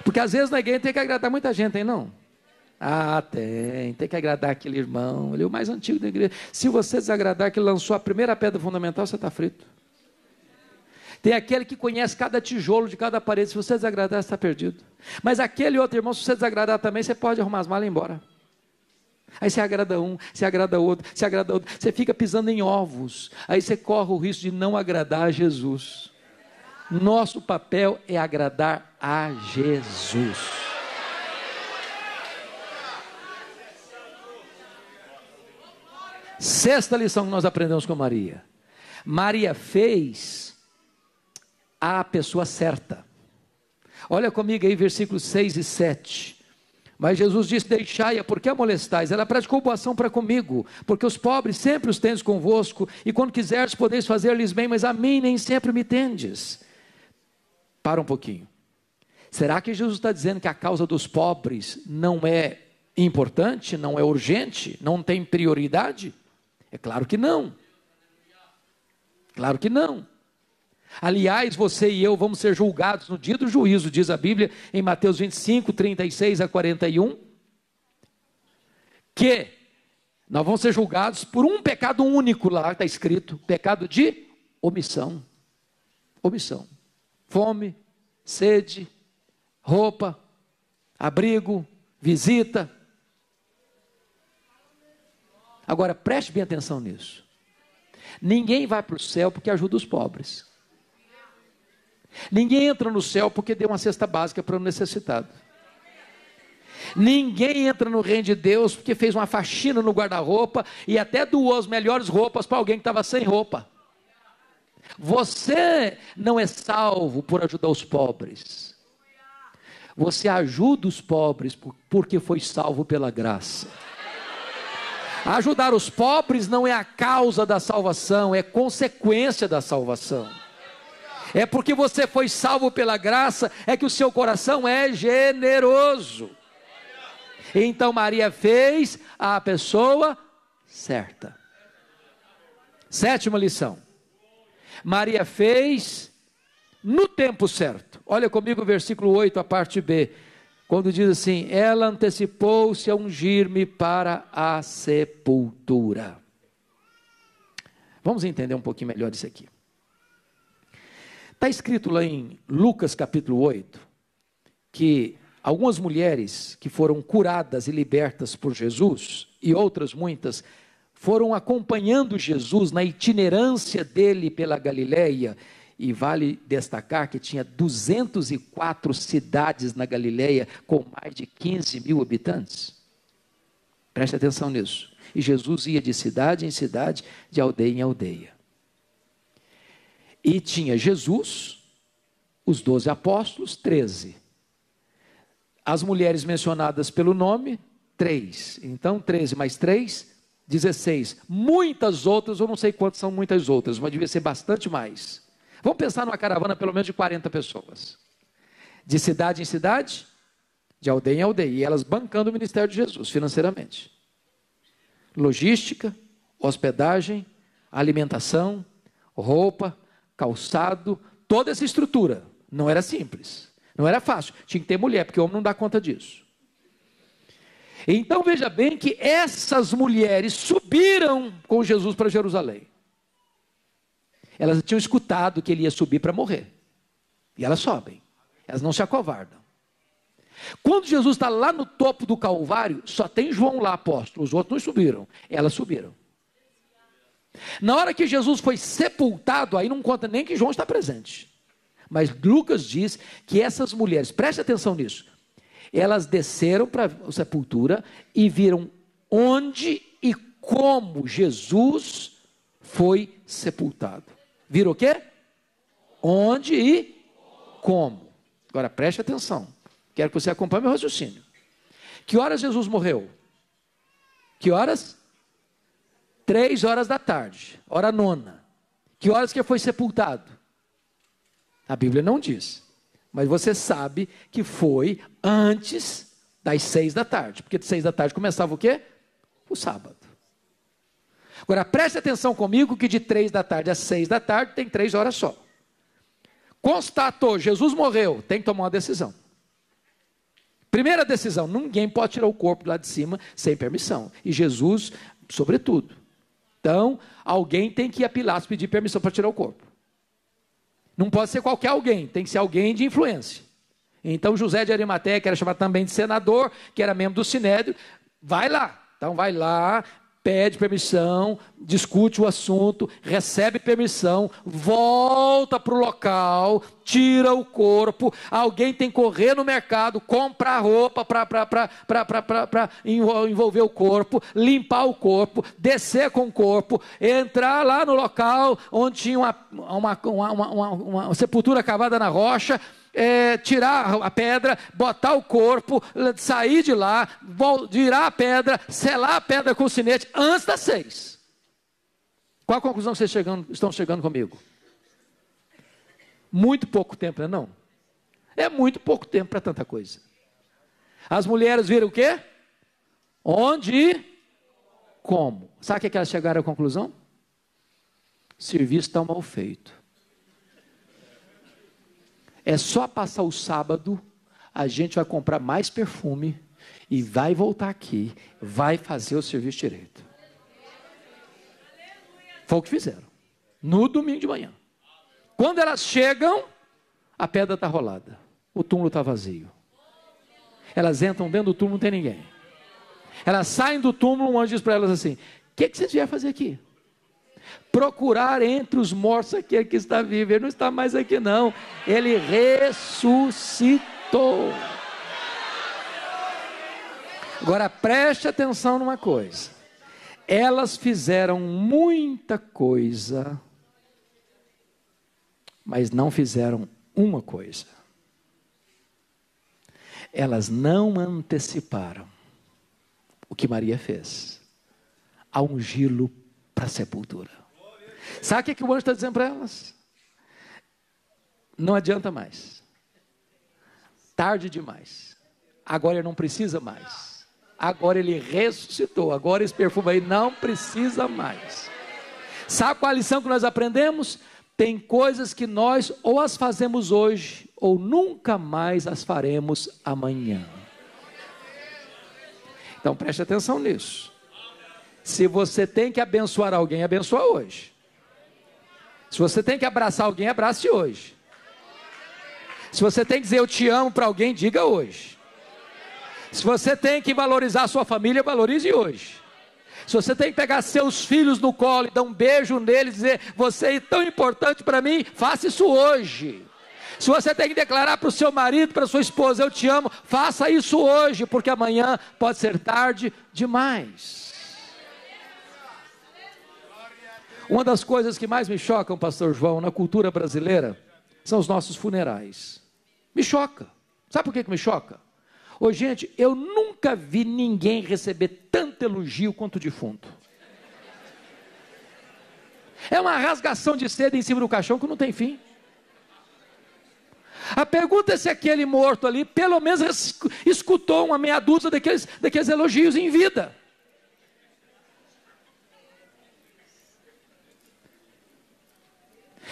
[SPEAKER 1] Porque às vezes na igreja tem que agradar muita gente, hein, não? Tem que agradar aquele irmão, ele é o mais antigo da igreja. Se você desagradar que lançou a primeira pedra fundamental, você está frito. Tem aquele que conhece cada tijolo de cada parede, se você desagradar, você está perdido. Mas aquele outro irmão, se você desagradar também, você pode arrumar as malas e ir embora. Aí você agrada um, você agrada outro, você agrada outro, você fica pisando em ovos, aí você corre o risco de não agradar a Jesus. Nosso papel é agradar a Jesus. Sexta lição que nós aprendemos com Maria. Maria fez a pessoa certa. Olha comigo aí, versículos 6 e 7. Mas Jesus disse: deixai-a, porque a molestais? Ela praticou boa ação para comigo, porque os pobres sempre os tendes convosco, e quando quiserdes podeis fazer-lhes bem, mas a mim nem sempre me tendes. Para um pouquinho. Será que Jesus está dizendo que a causa dos pobres não é importante, não é urgente, não tem prioridade? É claro que não. Claro que não. Aliás, você e eu vamos ser julgados no dia do juízo, diz a Bíblia em Mateus 25, 36 a 41, que nós vamos ser julgados por um pecado único lá, está escrito, pecado de omissão. Omissão. Fome, sede, roupa, abrigo, visita. Agora, preste bem atenção nisso. Ninguém vai para o céu porque ajuda os pobres. Ninguém entra no céu porque deu uma cesta básica para o necessitado. Ninguém entra no reino de Deus porque fez uma faxina no guarda-roupa e até doou as melhores roupas para alguém que estava sem roupa. Você não é salvo por ajudar os pobres. Você ajuda os pobres porque foi salvo pela graça. Ajudar os pobres não é a causa da salvação, é consequência da salvação. É porque você foi salvo pela graça, é que o seu coração é generoso. Então Maria fez a pessoa certa. Sétima lição. Maria fez no tempo certo. Olha comigo o versículo 8, a parte B. Quando diz assim, ela antecipou-se a ungir-me para a sepultura. Vamos entender um pouquinho melhor isso aqui. Está escrito lá em Lucas capítulo 8, que algumas mulheres que foram curadas e libertas por Jesus, e outras muitas, foram acompanhando Jesus na itinerância dele pela Galileia, e vale destacar que tinha 204 cidades na Galileia, com mais de 15 mil habitantes. Preste atenção nisso. E Jesus ia de cidade em cidade, de aldeia em aldeia. E tinha Jesus, os 12 apóstolos, 13. As mulheres mencionadas pelo nome, 3. Então 13 mais 3, 16. Muitas outras, eu não sei quantas são muitas outras, mas devia ser bastante mais. Vamos pensar numa caravana pelo menos de 40 pessoas. De cidade em cidade, de aldeia em aldeia. E elas bancando o ministério de Jesus financeiramente. Logística, hospedagem, alimentação, roupa, calçado, toda essa estrutura. Não era simples, não era fácil. Tinha que ter mulher, porque o homem não dá conta disso. Então veja bem que essas mulheres subiram com Jesus para Jerusalém. Elas tinham escutado que ele ia subir para morrer. E elas sobem. Elas não se acovardam. Quando Jesus está lá no topo do Calvário, só tem João lá, apóstolo. Os outros não subiram. Elas subiram. Na hora que Jesus foi sepultado, aí não conta nem que João está presente. Mas Lucas diz que essas mulheres, preste atenção nisso, elas desceram para a sepultura e viram onde e como Jesus foi sepultado. Viram o quê? Onde e como. Agora preste atenção. Quero que você acompanhe meu raciocínio. Que horas Jesus morreu? Que horas? 3 horas da tarde, hora nona. Que horas que foi sepultado? A Bíblia não diz. Mas você sabe que foi antes das 6 da tarde. Porque de 6 da tarde começava o quê? O sábado. Agora preste atenção comigo que de 3 da tarde às 6 da tarde tem 3 horas só. Constatou, Jesus morreu, tem que tomar uma decisão. Primeira decisão, ninguém pode tirar o corpo lá de cima sem permissão. E Jesus, sobretudo. Então, alguém tem que ir a Pilatos pedir permissão para tirar o corpo. Não pode ser qualquer alguém, tem que ser alguém de influência. Então, José de Arimateia, que era chamado também de senador, que era membro do Sinédrio, vai lá. Então, vai lá, pede permissão, discute o assunto, recebe permissão, volta para o local, tira o corpo, alguém tem que correr no mercado, comprar roupa para envolver o corpo, limpar o corpo, descer com o corpo, entrar lá no local onde tinha uma sepultura cavada na rocha, tirar a pedra, botar o corpo, sair de lá, virar a pedra, selar a pedra com o sinete, antes das 6. Qual a conclusão que vocês estão chegando comigo? Muito pouco tempo, não? É muito pouco tempo para tanta coisa. As mulheres viram o quê? Onde e como. Sabe o que elas chegaram à conclusão? O serviço está mal feito. É só passar o sábado, a gente vai comprar mais perfume e vai voltar aqui, vai fazer o serviço direito. Foi o que fizeram, no domingo de manhã. Quando elas chegam, a pedra está rolada, o túmulo está vazio. Elas entram dentro do túmulo, não tem ninguém. Elas saem do túmulo, um anjo diz para elas assim: o que vocês vieram fazer aqui? Procurar entre os mortos aquele que está vivo. Ele não está mais aqui não, ele ressuscitou. Agora preste atenção numa coisa: elas fizeram muita coisa, mas não fizeram uma coisa. Elas não anteciparam o que Maria fez, a ungí-lo para a sepultura. Sabe o que o anjo está dizendo para elas? Não adianta mais, tarde demais, agora ele não precisa mais, agora ele ressuscitou, agora esse perfume aí não precisa mais. Sabe qual a lição que nós aprendemos? Tem coisas que nós ou as fazemos hoje, ou nunca mais as faremos amanhã. Então preste atenção nisso. Se você tem que abençoar alguém, abençoa hoje. Se você tem que abraçar alguém, abrace hoje. Se você tem que dizer eu te amo para alguém, diga hoje. Se você tem que valorizar a sua família, valorize hoje. Se você tem que pegar seus filhos no colo e dar um beijo neles e dizer você é tão importante para mim, faça isso hoje. Se você tem que declarar para o seu marido, para a sua esposa, eu te amo, faça isso hoje, porque amanhã pode ser tarde demais. Uma das coisas que mais me chocam, pastor João, na cultura brasileira, são os nossos funerais. Me choca. Sabe por que me choca? Ô gente, eu nunca vi ninguém receber tanto elogio quanto o defunto. É uma rasgação de seda em cima do caixão que não tem fim. A pergunta é se aquele morto ali, pelo menos escutou uma meia dúzia daqueles elogios em vida.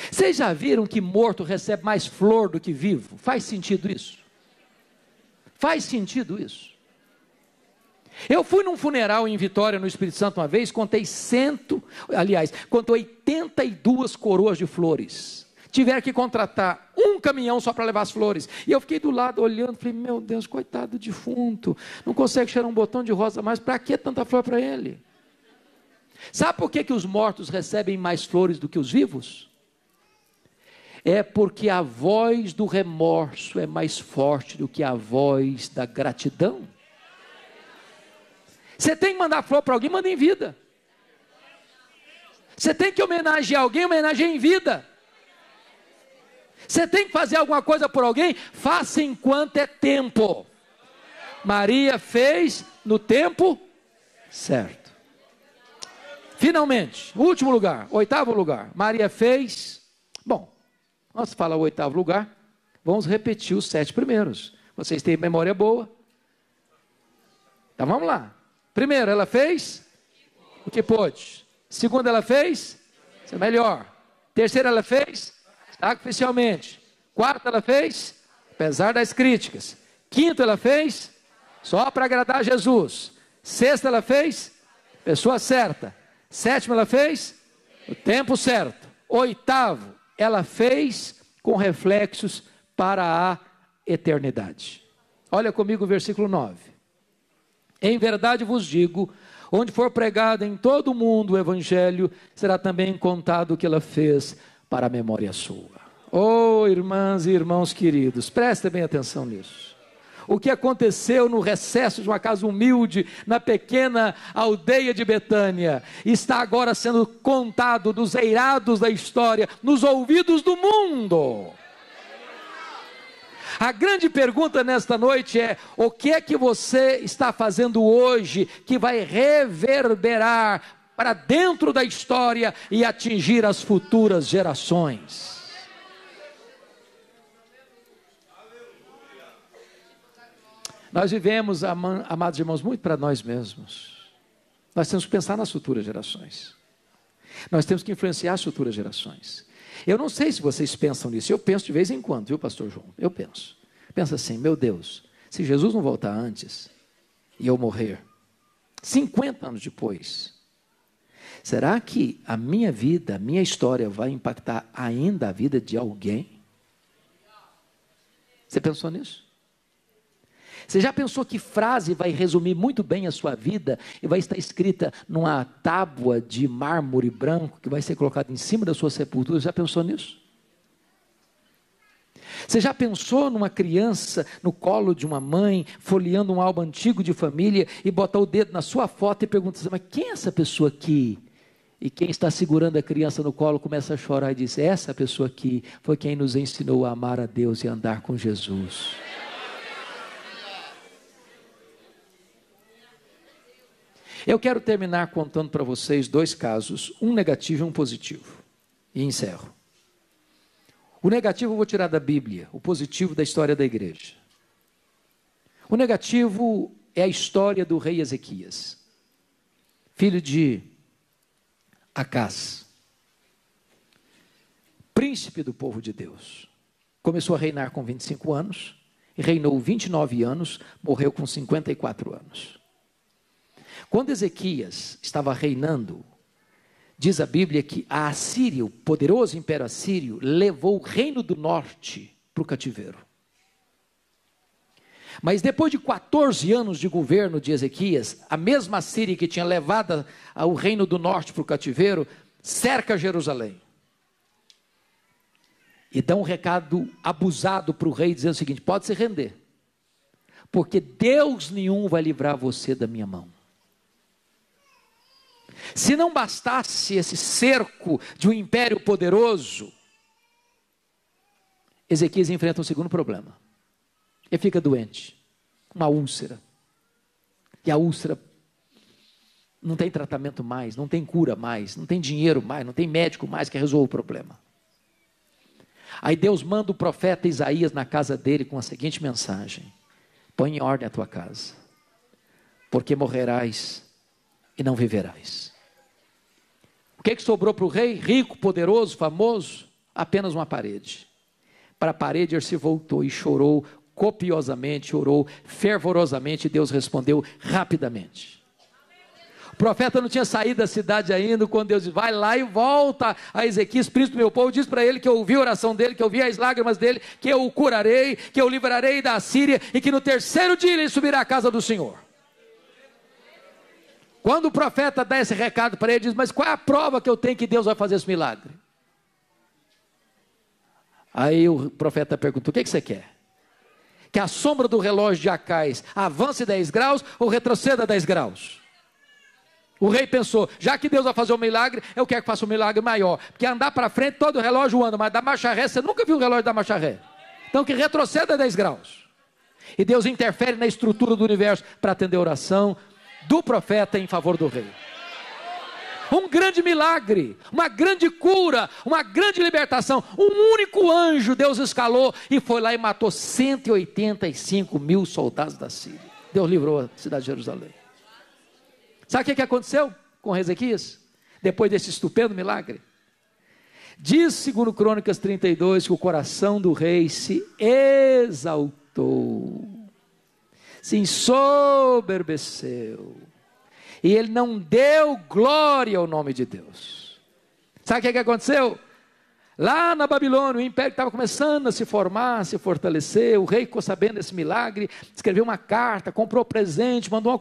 [SPEAKER 1] Vocês já viram que morto recebe mais flor do que vivo? Faz sentido isso? Faz sentido isso? Eu fui num funeral em Vitória, no Espírito Santo, uma vez, contei 82 coroas de flores. Tiveram que contratar um caminhão só para levar as flores. E eu fiquei do lado olhando, falei, meu Deus, coitado do defunto, não consegue cheirar um botão de rosa mais, para que tanta flor para ele? Sabe por que os mortos recebem mais flores do que os vivos? É porque a voz do remorso é mais forte do que a voz da gratidão. Você tem que mandar flor para alguém, manda em vida. Você tem que homenagear alguém, homenageia em vida. Você tem que fazer alguma coisa por alguém, faça enquanto é tempo. Maria fez no tempo certo. Finalmente, último lugar, 8º lugar. Maria fez, vamos falar o 8º lugar, vamos repetir os 7 primeiros. Vocês têm memória boa? Então vamos lá. Primeiro, ela fez o que pôde. Segundo, ela fez, isso é melhor. Terceiro, ela fez sacrificialmente. Quarto, ela fez, apesar das críticas. Quinto, ela fez, só para agradar a Jesus. Sexto, ela fez, pessoa certa. Sétimo, ela fez, o tempo certo. Oitavo, ela fez com reflexos para a eternidade. Olha comigo o versículo 9. Em verdade vos digo, onde for pregado em todo o mundo o evangelho, será também contado o que ela fez para a memória sua. Oh, irmãs e irmãos queridos, prestem bem atenção nisso. O que aconteceu no recesso de uma casa humilde, na pequena aldeia de Betânia, está agora sendo contado dos eirados da história, nos ouvidos do mundo. A grande pergunta nesta noite é: o que é que você está fazendo hoje que vai reverberar para dentro da história e atingir as futuras gerações? Nós vivemos, amados irmãos, muito para nós mesmos. Nós temos que pensar nas futuras gerações. Nós temos que influenciar as futuras gerações. Eu não sei se vocês pensam nisso, eu penso de vez em quando, viu, pastor João? Eu penso. Pensa assim, meu Deus, se Jesus não voltar antes e eu morrer, 50 anos depois, será que a minha vida, a minha história vai impactar ainda a vida de alguém? Você pensou nisso? Você já pensou que frase vai resumir muito bem a sua vida e vai estar escrita numa tábua de mármore branco que vai ser colocada em cima da sua sepultura? Você já pensou nisso? Você já pensou numa criança no colo de uma mãe, folheando um álbum antigo de família e botar o dedo na sua foto e perguntar assim, mas quem é essa pessoa aqui? E quem está segurando a criança no colo começa a chorar e diz, essa pessoa aqui foi quem nos ensinou a amar a Deus e a andar com Jesus. Eu quero terminar contando para vocês 2 casos, um negativo e um positivo, e encerro. O negativo eu vou tirar da Bíblia, o positivo da história da igreja. O negativo é a história do rei Ezequias, filho de Acás, príncipe do povo de Deus. Começou a reinar com 25 anos, e reinou 29 anos, morreu com 54 anos. Quando Ezequias estava reinando, diz a Bíblia que a Assíria, o poderoso império assírio, levou o reino do norte para o cativeiro. Mas depois de 14 anos de governo de Ezequias, a mesma Assíria que tinha levado o reino do norte para o cativeiro, cerca Jerusalém. E dá um recado abusado para o rei, dizendo o seguinte, pode se render, porque Deus nenhum vai livrar você da minha mão. Se não bastasse esse cerco de um império poderoso, Ezequias enfrenta um segundo problema. Ele fica doente, uma úlcera. E a úlcera não tem tratamento mais, não tem cura mais, não tem dinheiro mais, não tem médico mais que resolva o problema. Aí Deus manda o profeta Isaías na casa dele com a seguinte mensagem: põe em ordem a tua casa, porque morrerás e não viverás. O que sobrou para o rei? Rico, poderoso, famoso? Apenas uma parede. Para a parede ele se voltou e chorou copiosamente, orou fervorosamente, e Deus respondeu rapidamente. O profeta não tinha saído da cidade ainda, quando Deus diz, vai lá e volta a Ezequias, príncipe do meu povo, diz para ele que eu ouvi a oração dele, que eu ouvi as lágrimas dele, que eu o curarei, que eu livrarei da Assíria, e que no 3º dia ele subirá à casa do Senhor. Quando o profeta dá esse recado para ele, diz, mas qual é a prova que eu tenho que Deus vai fazer esse milagre? Aí o profeta perguntou, o que você quer? Que a sombra do relógio de Acais avance 10 graus ou retroceda 10 graus? O rei pensou, já que Deus vai fazer um milagre, eu quero que faça um milagre maior. Porque andar para frente, todo o relógio anda, mas da marcha ré, você nunca viu o relógio da marcha ré. Então que retroceda 10 graus. E Deus interfere na estrutura do universo para atender a oração do profeta em favor do rei. Um grande milagre, uma grande cura, uma grande libertação. Um único anjo Deus escalou e foi lá e matou 185 mil soldados da Síria. Deus livrou a cidade de Jerusalém. Sabe o que aconteceu com Ezequias? Depois desse estupendo milagre? Diz, segundo Crônicas 32, que o coração do rei se exaltou, se ensoberbeceu, e ele não deu glória ao nome de Deus. Sabe o que aconteceu? Lá na Babilônia, o império estava começando a se formar, a se fortalecer. O rei ficou sabendo desse milagre, escreveu uma carta, comprou presente, mandou uma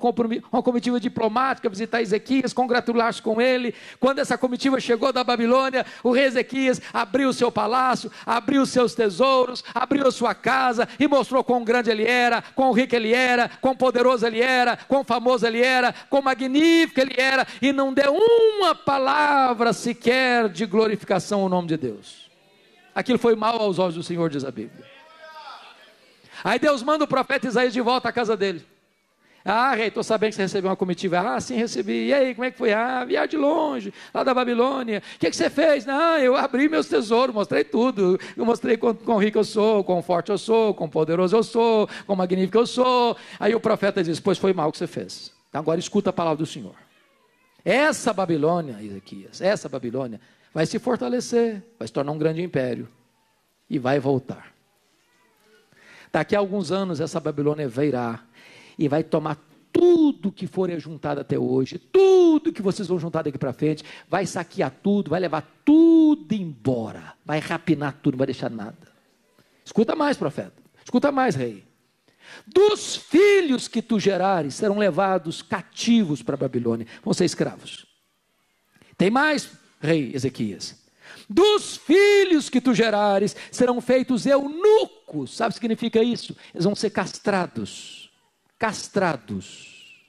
[SPEAKER 1] comitiva diplomática visitar Ezequias, congratular-se com ele. Quando essa comitiva chegou da Babilônia, o rei Ezequias abriu o seu palácio, abriu os seus tesouros, abriu a sua casa e mostrou quão grande ele era, quão rico ele era, quão poderoso ele era, quão famoso ele era, quão magnífico ele era, e não deu uma palavra sequer de glorificação ao nome de Deus. Aquilo foi mal aos olhos do Senhor, diz a Bíblia. Aí Deus manda o profeta Isaías de volta à casa dele. Ah, rei, estou sabendo que você recebeu uma comitiva. Ah, sim, recebi. E aí, como é que foi? Ah, vieram de longe, lá da Babilônia. O que você fez? Ah, eu abri meus tesouros, mostrei tudo. Eu mostrei quão rico eu sou, quão forte eu sou, quão poderoso eu sou, quão magnífico eu sou. Aí o profeta diz, pois foi mal o que você fez. Então agora escuta a palavra do Senhor. Essa Babilônia, Ezequias, essa Babilônia vai se fortalecer, vai se tornar um grande império e vai voltar. Daqui a alguns anos essa Babilônia virá e vai tomar tudo que for juntado até hoje, tudo que vocês vão juntar daqui para frente, vai saquear tudo, vai levar tudo embora, vai rapinar tudo, não vai deixar nada. Escuta mais, profeta, escuta mais, rei. Dos filhos que tu gerares serão levados cativos para a Babilônia, vão ser escravos. Tem mais, rei Ezequias. Dos filhos que tu gerares serão feitos eunucos. Sabe o que significa isso? Eles vão ser castrados. Castrados.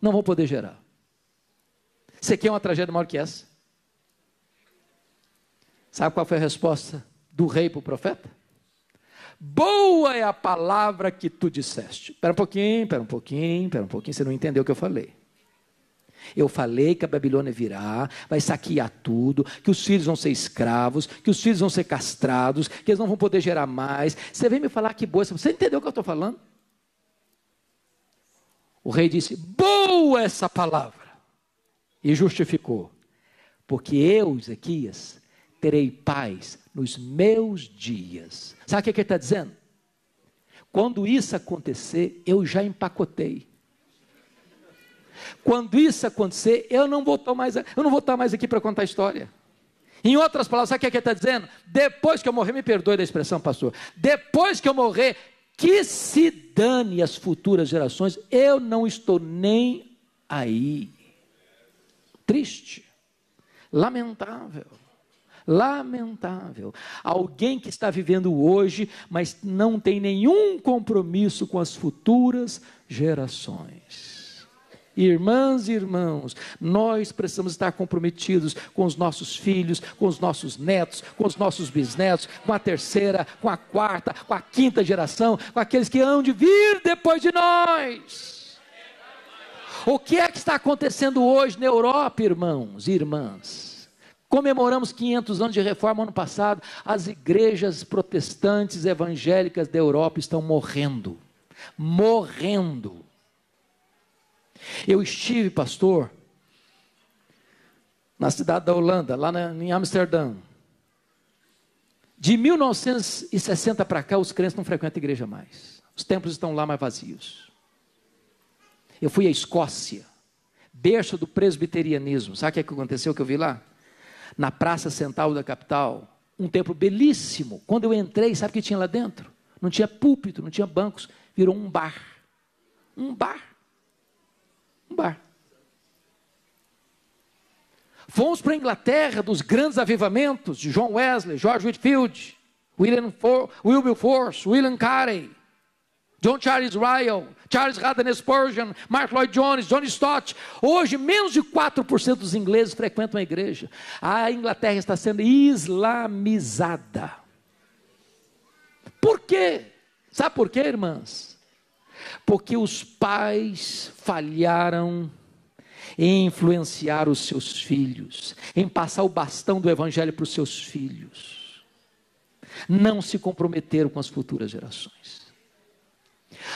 [SPEAKER 1] Não vão poder gerar. Você quer uma tragédia maior que essa? Sabe qual foi a resposta do rei para o profeta? Boa é a palavra que tu disseste. Espera um pouquinho, você não entendeu o que eu falei. Eu falei que a Babilônia virá, vai saquear tudo, que os filhos vão ser escravos, que os filhos vão ser castrados, que eles não vão poder gerar mais. Você vem me falar que boa, você entendeu o que eu estou falando? O rei disse, boa essa palavra, e justificou, porque eu, Ezequias, terei paz nos meus dias. Sabe o que ele está dizendo? Quando isso acontecer, eu já empacotei. Quando isso acontecer, eu não vou estar mais aqui para contar a história. Em outras palavras, sabe o que ele está dizendo? Depois que eu morrer, me perdoe da expressão, pastor, depois que eu morrer, que se dane as futuras gerações, eu não estou nem aí. Triste, lamentável. Lamentável, alguém que está vivendo hoje, mas não tem nenhum compromisso com as futuras gerações. Irmãs e irmãos, nós precisamos estar comprometidos com os nossos filhos, com os nossos netos, com os nossos bisnetos, com a terceira, com a quarta, com a quinta geração, com aqueles que hão de vir depois de nós. O que é que está acontecendo hoje na Europa, irmãos e irmãs? Comemoramos 500 anos de reforma ano passado, as igrejas protestantes evangélicas da Europa estão morrendo. Eu estive, pastor, na cidade da Holanda, lá em Amsterdã. De 1960 para cá, os crentes não frequentam a igreja mais. Os templos estão lá mais vazios. Eu fui à Escócia, berço do presbiterianismo. Sabe o que aconteceu que eu vi lá? Na praça central da capital, um templo belíssimo. Quando eu entrei, sabe o que tinha lá dentro? Não tinha púlpito, não tinha bancos, virou um bar. Um bar. Fomos para a Inglaterra, dos grandes avivamentos, de John Wesley, George Whitefield, Wilberforce, William Carey, John Charles Ryle, Charles Haddon Spurgeon, Mark Lloyd Jones, John Stott. Hoje, menos de 4% dos ingleses frequentam a igreja. A Inglaterra está sendo islamizada. Por quê? Sabe por quê, irmãs? Porque os pais falharam em influenciar os seus filhos, em passar o bastão do evangelho para os seus filhos. Não se comprometeram com as futuras gerações.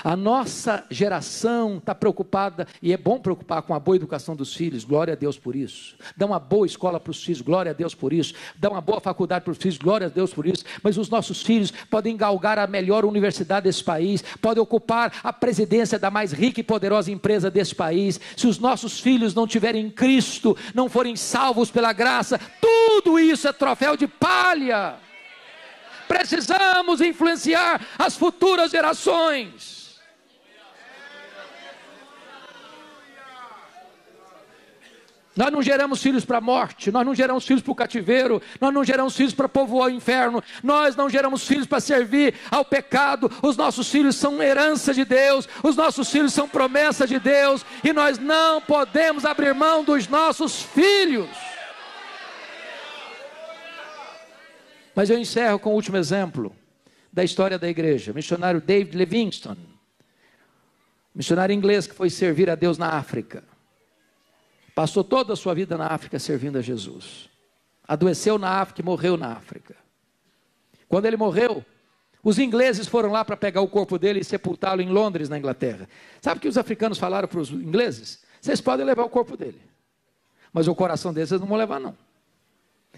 [SPEAKER 1] A nossa geração está preocupada, e é bom preocupar com a boa educação dos filhos, glória a Deus por isso. Dá uma boa escola para os filhos, glória a Deus por isso. Dá uma boa faculdade para os filhos, glória a Deus por isso. Mas os nossos filhos podem galgar a melhor universidade desse país, podem ocupar a presidência da mais rica e poderosa empresa desse país. Se os nossos filhos não tiverem Cristo, não forem salvos pela graça, tudo isso é troféu de palha. Precisamos influenciar as futuras gerações. Nós não geramos filhos para a morte, nós não geramos filhos para o cativeiro, nós não geramos filhos para povoar o inferno, nós não geramos filhos para servir ao pecado. Os nossos filhos são herança de Deus, os nossos filhos são promessa de Deus, e nós não podemos abrir mão dos nossos filhos. Mas eu encerro com o último exemplo da história da igreja. O missionário David Livingstone, missionário inglês que foi servir a Deus na África. Passou toda a sua vida na África servindo a Jesus. Adoeceu na África e morreu na África. Quando ele morreu, os ingleses foram lá para pegar o corpo dele e sepultá-lo em Londres, na Inglaterra. Sabe o que os africanos falaram para os ingleses? Vocês podem levar o corpo dele, mas o coração deles vocês não vão levar, não.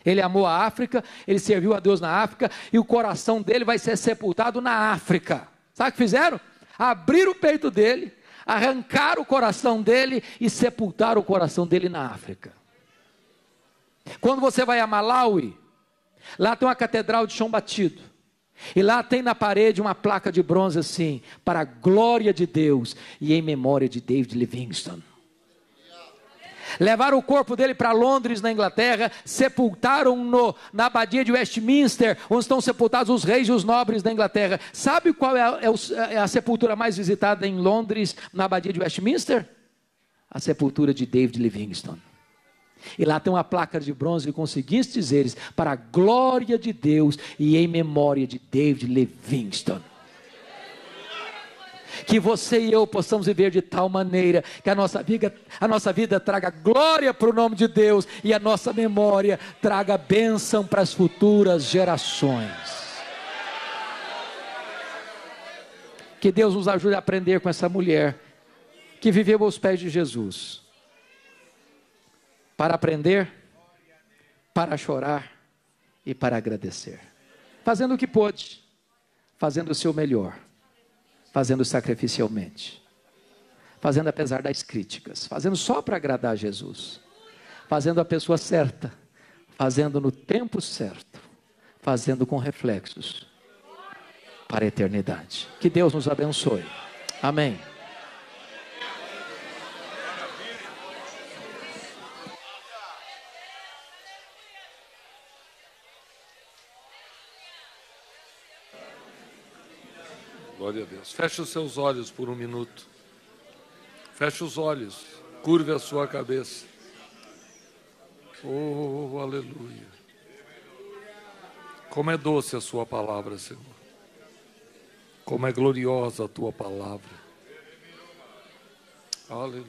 [SPEAKER 1] Ele amou a África, ele serviu a Deus na África, e o coração dele vai ser sepultado na África. Sabe o que fizeram? Abriram o peito dele, arrancaram o coração dele e sepultaram o coração dele na África. Quando você vai a Malawi, lá tem uma catedral de chão batido, e lá tem na parede uma placa de bronze assim: para a glória de Deus e em memória de David Livingstone. Levaram o corpo dele para Londres, na Inglaterra, sepultaram-no na abadia de Westminster, onde estão sepultados os reis e os nobres da Inglaterra. Sabe qual é a sepultura mais visitada em Londres, na abadia de Westminster? A sepultura de David Livingstone. E lá tem uma placa de bronze com os seguintes dizeres: para a glória de Deus e em memória de David Livingstone. Que você e eu possamos viver de tal maneira que a nossa vida traga glória para o nome de Deus, e a nossa memória traga bênção para as futuras gerações. Que Deus nos ajude a aprender com essa mulher que viveu aos pés de Jesus, para aprender, para chorar e para agradecer, fazendo o que pôde, fazendo o seu melhor, fazendo sacrificialmente, fazendo apesar das críticas, fazendo só para agradar a Jesus, fazendo a pessoa certa, fazendo no tempo certo, fazendo com reflexos para a eternidade. Que Deus nos abençoe. Amém.
[SPEAKER 2] Glória a Deus. Feche os seus olhos por um minuto. Feche os olhos. Curve a sua cabeça. Oh, aleluia. Como é doce a sua palavra, Senhor. Como é gloriosa a tua palavra. Aleluia.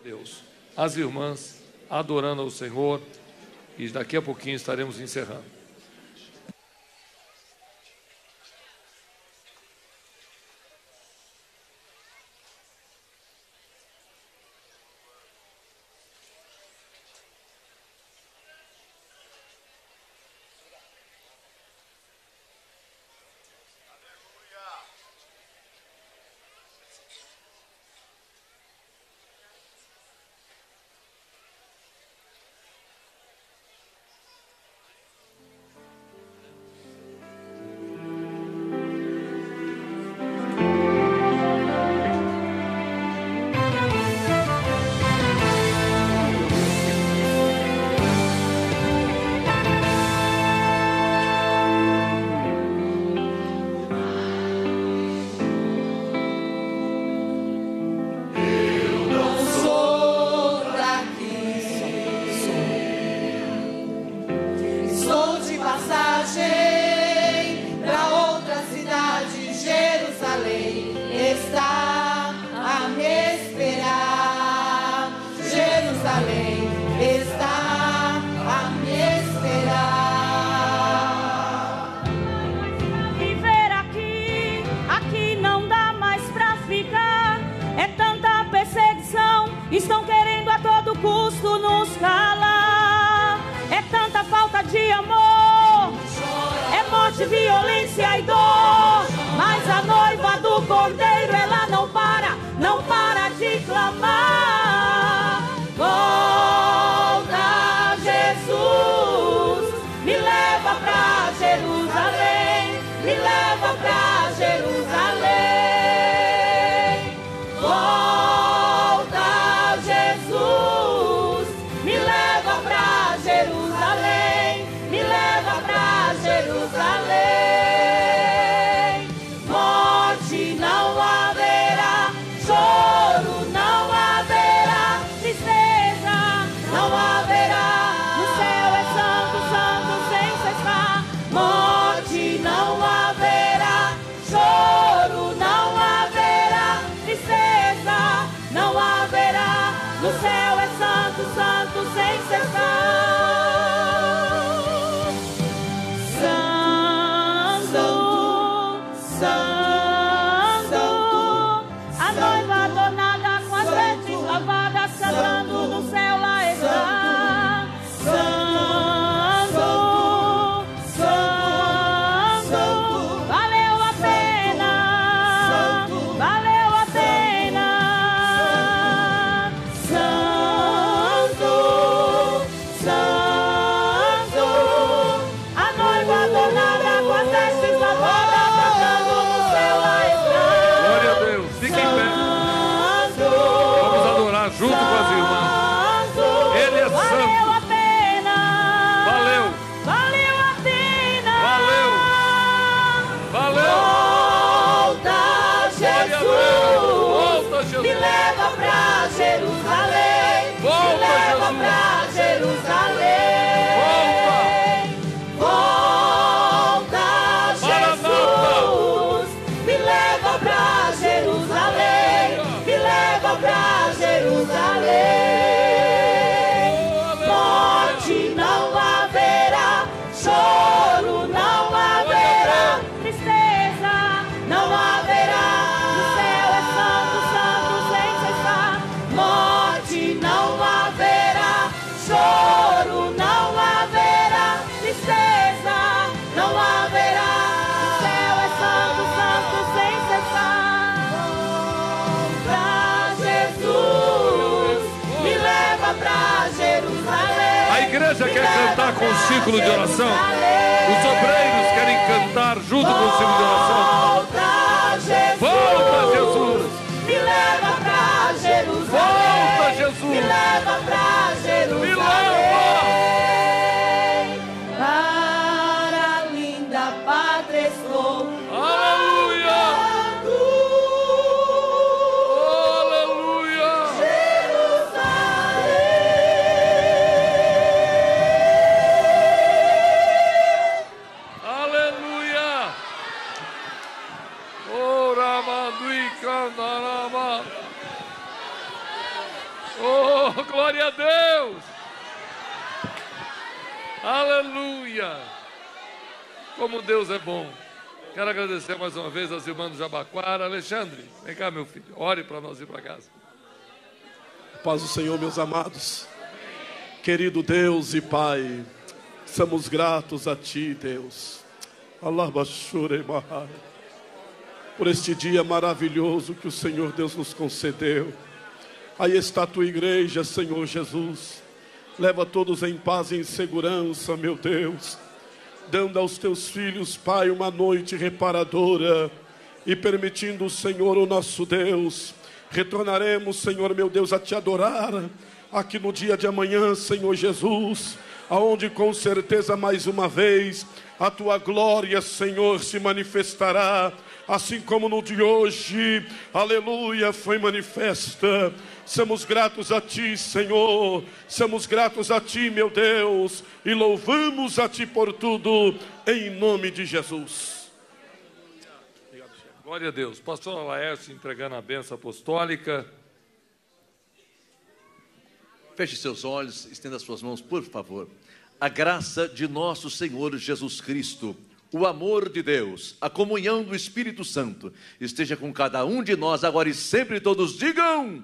[SPEAKER 2] Deus. As irmãs adorando ao Senhor. E daqui a pouquinho estaremos encerrando.
[SPEAKER 3] Estão querendo a todo custo nos calar. É tanta falta de amor, é morte, violência e dor. Mas a noiva do Cordeiro, ela não para de clamar. Volta, Jesus, me leva pra Jerusalém, me leva pra Jerusalém. Jerusalém, morte não haverá, choro não haverá, tristeza não haverá, no céu é santo, santo sem cessar. Morte não haverá, choro não haverá, tristeza não haverá, no céu é santo, santo sem cessar. Cantando no céu lá está.
[SPEAKER 2] Jesus.
[SPEAKER 3] Me leva pra Jerusalém.
[SPEAKER 2] Volta,
[SPEAKER 3] me leva
[SPEAKER 2] Jesus.
[SPEAKER 3] pra Jerusalém. Volta, Jesus. Me leva pra Jerusalém. Me leva pra Jerusalém. Morte não haverá, choro não haverá, tristeza não haverá. O céu é santo, santo sem cessar. Morte não haverá, choro não haverá, tristeza não haverá. O céu é santo, santo sem cessar. Pra Jesus, me leva pra Jerusalém.
[SPEAKER 2] A igreja quer cantar com o círculo de oração. Os obreiros querem cantar junto com o círculo de oração. Volta, Jesus.
[SPEAKER 3] Me leva pra Jerusalém.
[SPEAKER 2] Volta, Jesus.
[SPEAKER 3] Me leva pra Jerusalém.
[SPEAKER 2] Me leva.
[SPEAKER 3] Para a linda pátria estou.
[SPEAKER 2] Aleluia. Aleluia. Aleluia. Ora mandui candarama. Oh, glória a Deus. Aleluia. Como Deus é bom. Quero agradecer mais uma vez aos irmãos do Jabaquara. Alexandre, vem cá, meu filho. Ore para nós ir para casa.
[SPEAKER 4] Paz do Senhor, meus amados. Querido Deus e Pai, somos gratos a Ti, Deus. Por este dia maravilhoso que o Senhor Deus nos concedeu. Aí está a Tua igreja, Senhor Jesus. Leva todos em paz e em segurança, meu Deus. Dando aos Teus filhos, Pai, uma noite reparadora. E permitindo, Senhor, o nosso Deus, retornaremos, Senhor, meu Deus, a Te adorar. Aqui no dia de amanhã, Senhor Jesus. Aonde com certeza mais uma vez a Tua glória, Senhor, se manifestará. Assim como no de hoje, aleluia, foi manifesta. Somos gratos a Ti, Senhor. Somos gratos a Ti, meu Deus. E louvamos a Ti por tudo, em nome de Jesus.
[SPEAKER 2] Glória a Deus. Pastor Laércio entregando a bênção apostólica.
[SPEAKER 5] Feche seus olhos, estenda suas mãos, por favor. A graça de nosso Senhor Jesus Cristo, o amor de Deus, a comunhão do Espírito Santo, esteja com cada um de nós agora e sempre. Todos digam...